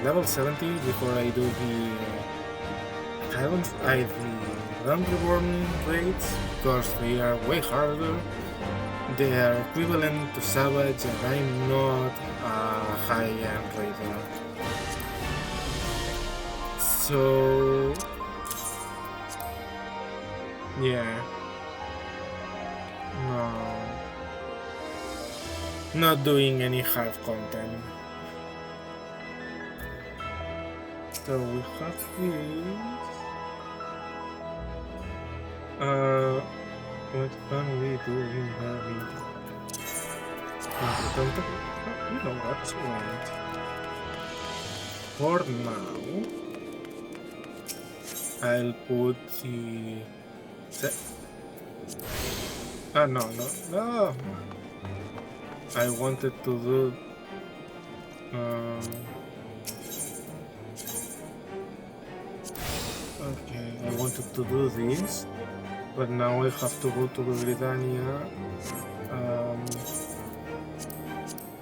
level 70 before I do the don't reborn raids because they are way harder. They are equivalent to Savage, and I'm not a high-end raider. So yeah, no. Not doing any hard content. So we have this. What can we do in here? You know what's right. For now, I'll put the. No. I wanted to do okay, I wanted to do this, but now I have to go to Britannia.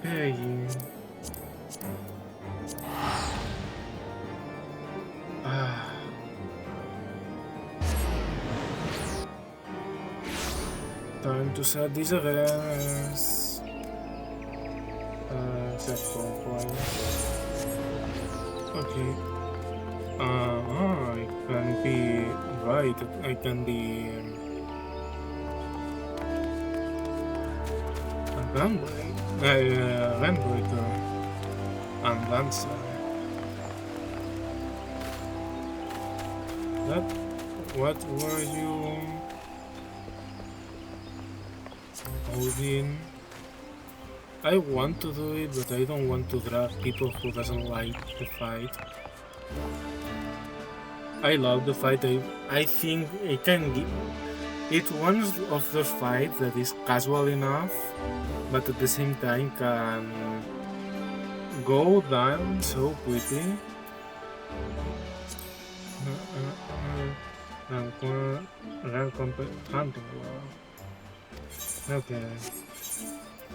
Paying. Time to set these events. Set point. Okay. I can be right. I can be a gunbreaker, and lancer. What were you? Odin. I want to do it, but I don't want to drag people who doesn't like the fight. I love the fight. I think it can give. It's one of those fights that is casual enough, but at the same time can go down so quickly. Hunting. Okay.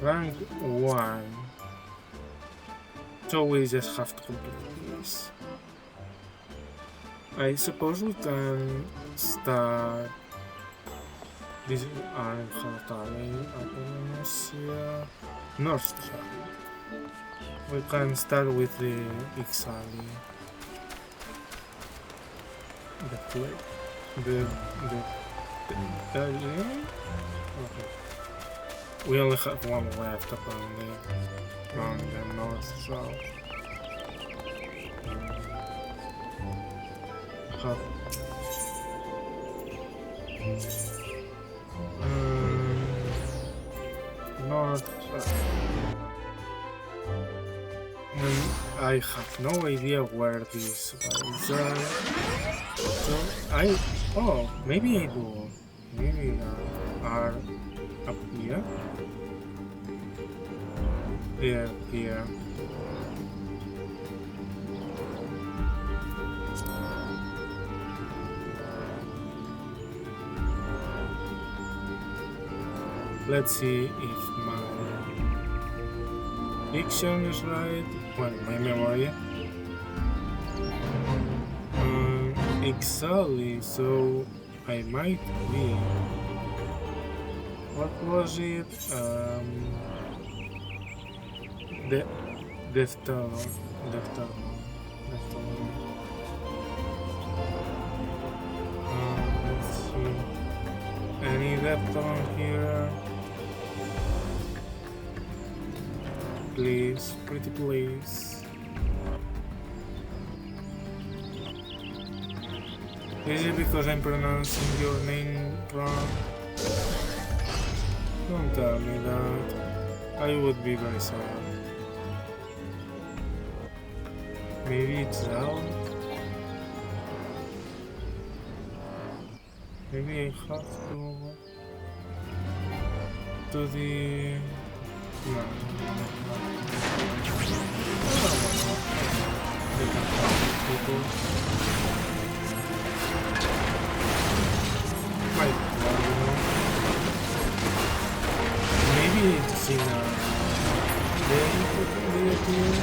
Rank 1. So we just have to complete this. I suppose we can start. This is North side. We can start with the XIV. Okay. We only have one left upon the north, so north. I have no idea where these guys are. So maybe I do. Maybe they are up here. Here. Let's see if my diction is right. Well, my memory. Exactly, so I might be. What was it? The Death Tower. Death Tower. Death Tower. Let's see. Any depth on here? Please, pretty please. Is it because I'm pronouncing your name wrong? Don't tell me that. I would be very sad. Maybe it's out? Maybe I have to the... No. They can find people. Quite well, maybe it's in a day appear.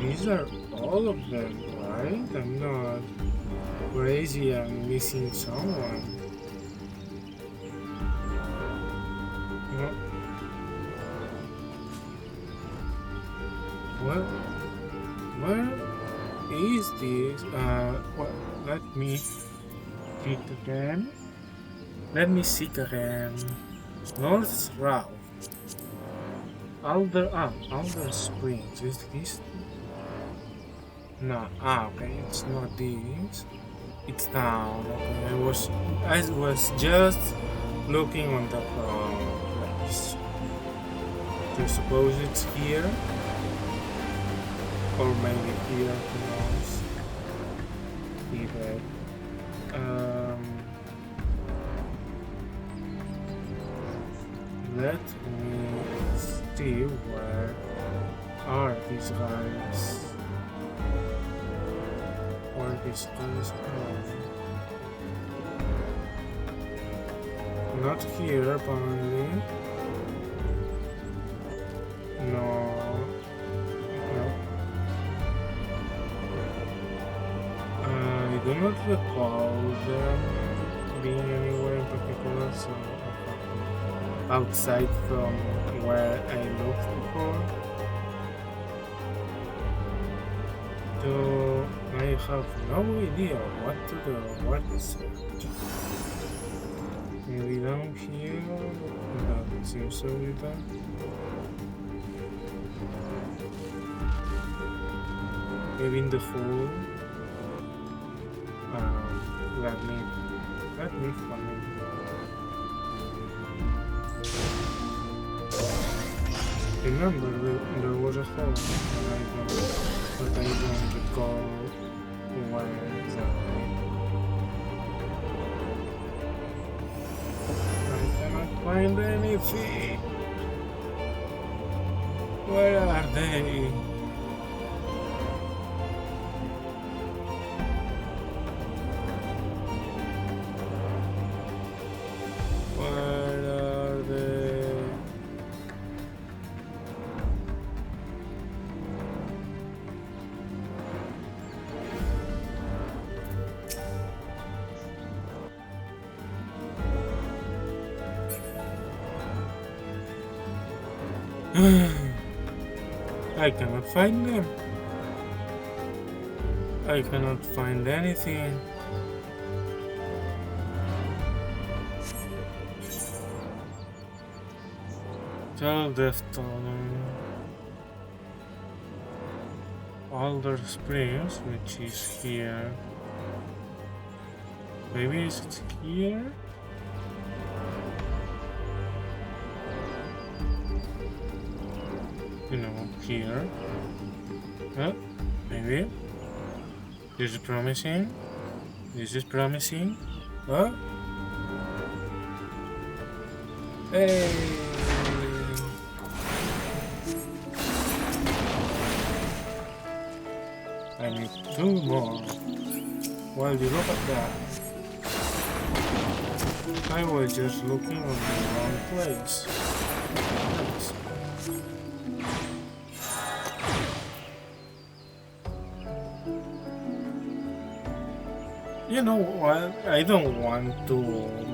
These are all of them, right? I'm not crazy, I'm missing someone. No. Well, where is this? Well, let me seek again. North South. Alder Springs. Is this? No. Okay, it's not this. It's down. Okay, I was just looking on the place. So suppose it's here. Or maybe here, who knows? Either. Let me see where are these guys. Where these guys are. Not here, apparently. No. I do not recall them being anywhere in particular, so outside from where I looked before. So I have no idea what to do, what to search. Maybe down here? That seems to be that. Maybe in the hole. Let me find. Remember, there was a hole, but I don't recall where exactly. I cannot find anything. Where are they? I cannot find them. I cannot find anything. Tell Death Alder Springs, which is here. Maybe is it here? You know, here. Maybe. This is promising. This is promising. Hey! I need 2 more. Well, you look at that. I was just looking on the wrong place. You know what? I don't want to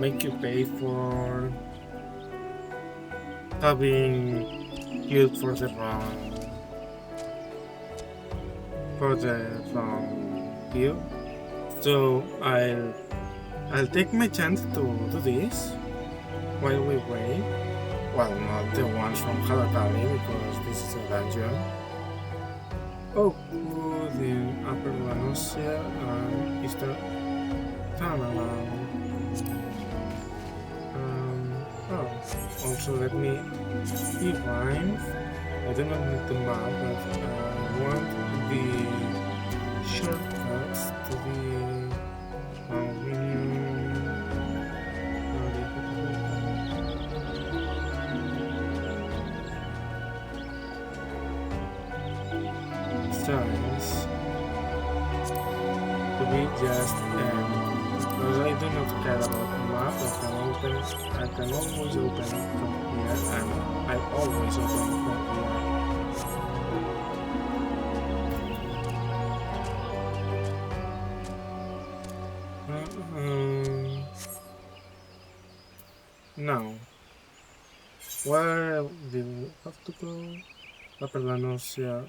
make you pay for having killed for the wrong kill. So I'll take my chance to do this while we wait. Well, not the ones from Halatali because this is a dungeon. Oh, the upper Lanosia and Eastern Tanalan. Oh, also let me rewind. I do not need the map, but I want the shortcuts to be signs to be just because I do not care about the map. I can always open from here, and I always open from here. Now, where do we have to go? Upper Lanosia.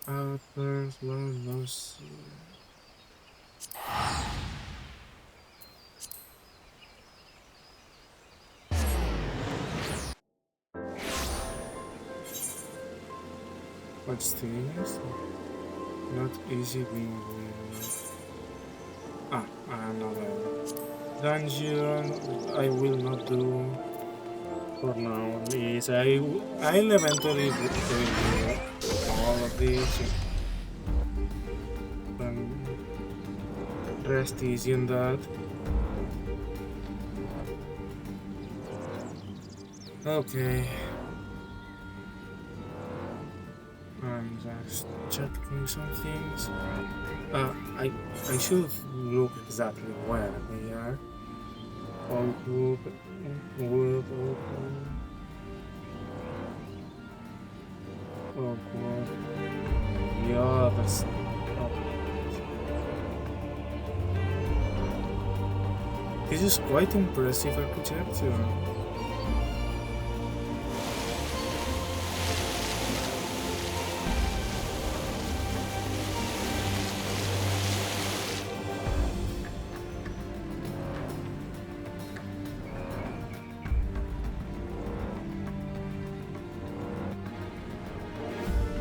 Upper Lanosia. What's this? Not easy being another dungeon. I will not do for now. Please, I'll eventually review all of these. Rest easy on that. Okay. I'm just checking some things. I should look exactly where they are. All group, open. Oh god. Yeah, that's. This is quite impressive architecture.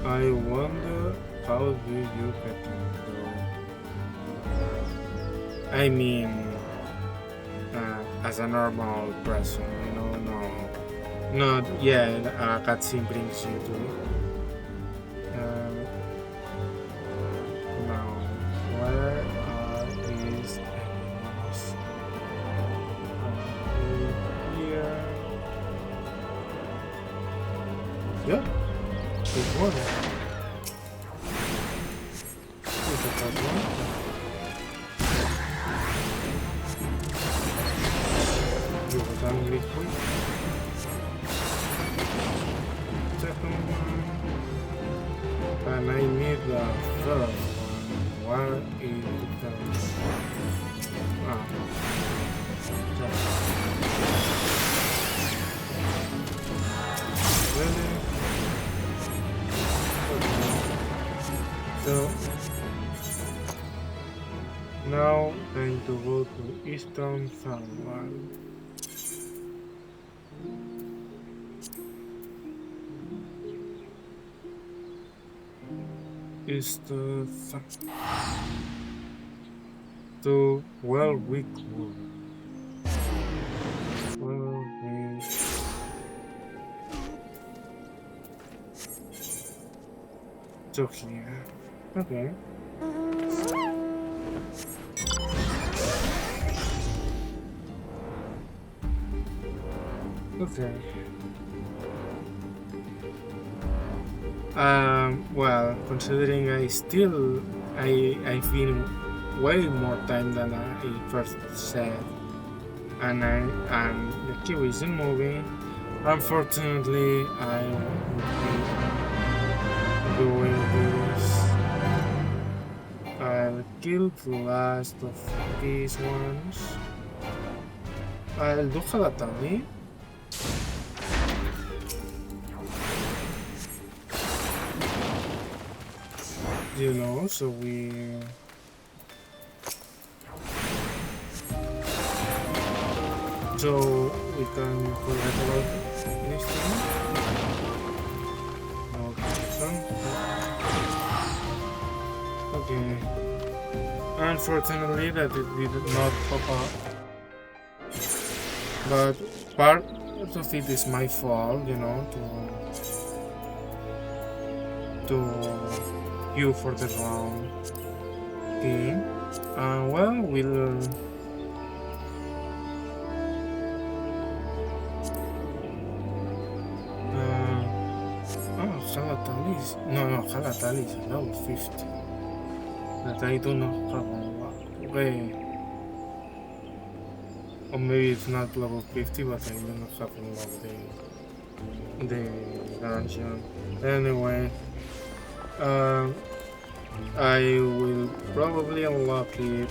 I wonder how do you get to go? I mean, as a normal person, you know, not yeah. Cutscene brings you to it. Now, where are these enemies? Here. Yeah. Good water. Look at that one. You were done really quick. Second one. And I need the third one. Where is the third one? Really? So now time to go to Eastern Sunwell. Eastern to Wellwick Wood. Wellwick. So here. Okay. Okay. Well, considering I've been way more time than I first said, and the queue isn't moving. Unfortunately, I will be doing this. kill the last of these ones. I'll do Halatali. You know, so we can forget about this thing. Okay. Unfortunately, that it did not pop up. But part of it is my fault, you know, to queue for the wrong thing. Well, we'll. Halatalis. No, Halatalis is level 50. That I do not have unlocked. Okay. Or maybe it's not level 50, but I do not have unlocked the dungeon. Anyway, I will probably unlock it.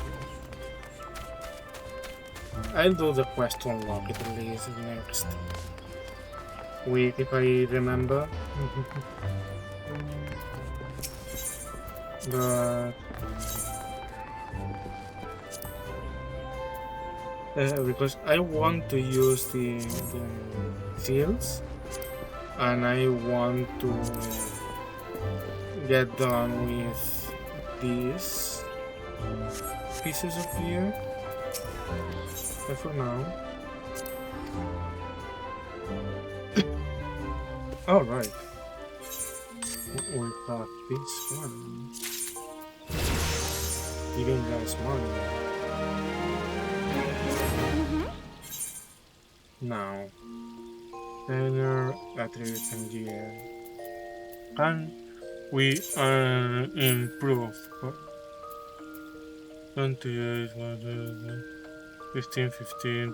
I'll do the quest to unlock it at least next week if I remember. But because I want to use the fields and I want to get done with these pieces of gear. But for now. Alright. We got this one. Giving guys money. Now. Tenor, attributes and gear. Can we improve? 28, 15, 15,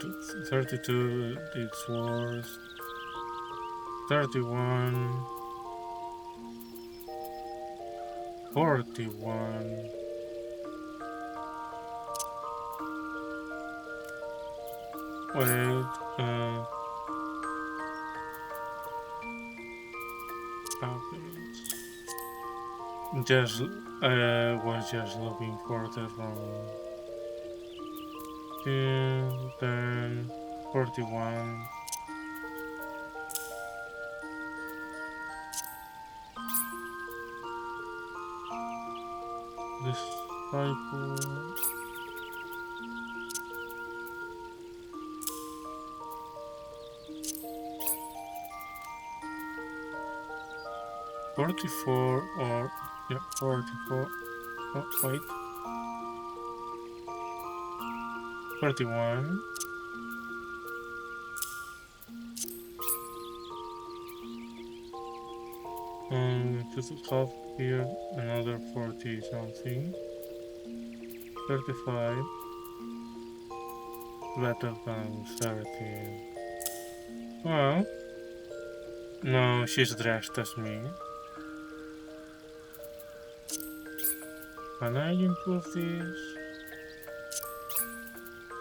32, it's worse. 31, 41. Wait, just was just looking for the wrong. 10, 41. This cycle. $44 or yeah, 44. Oh wait. 31. Just half here, another 40 something. 35. Better than 30. Well, no, she's dressed as me. Can I improve this?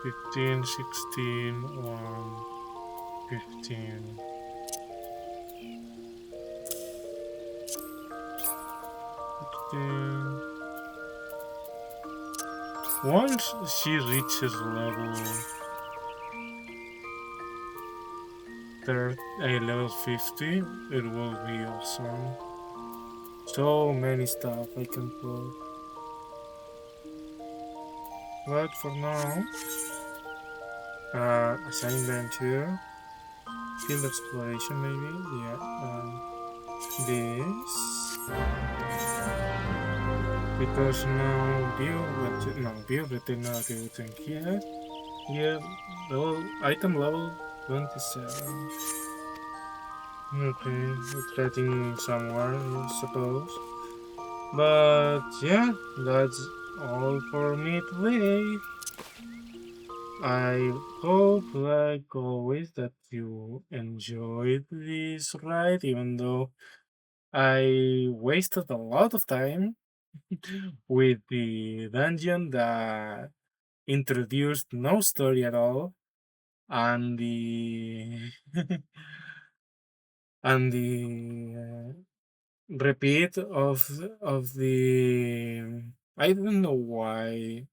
15, 16, 1, 15. Once she reaches level level 50, it will be awesome. So many stuff I can put. But for now, assign venture, field exploration maybe, yeah, this. Because now build return here. Here, item level 27. Okay, it's getting somewhere, I suppose. But yeah, that's all for me today. I hope, like always, that you enjoyed this ride, even though I wasted a lot of time. with the dungeon that introduced no story at all, and the and the repeat of the I don't know why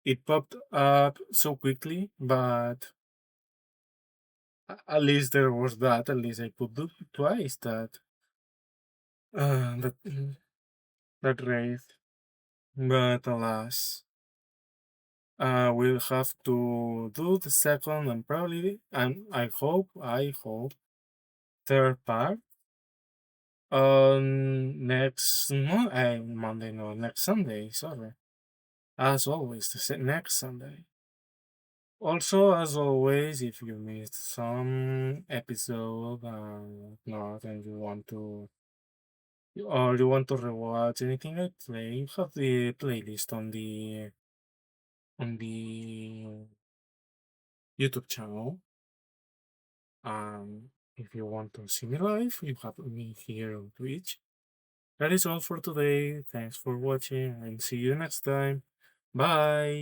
it popped up so quickly, but at least there was that. At least I could do twice that that raid. But alas, we'll have to do the second and probably, and I hope third part on Monday, no, next Sunday. Sorry, as always, next Sunday. Also, as always, if you missed some episode not and you want to rewatch anything I play, you have the playlist on the YouTube channel. If you want to see me live, you have me here on Twitch. That is all for today. Thanks for watching and see you next time. Bye.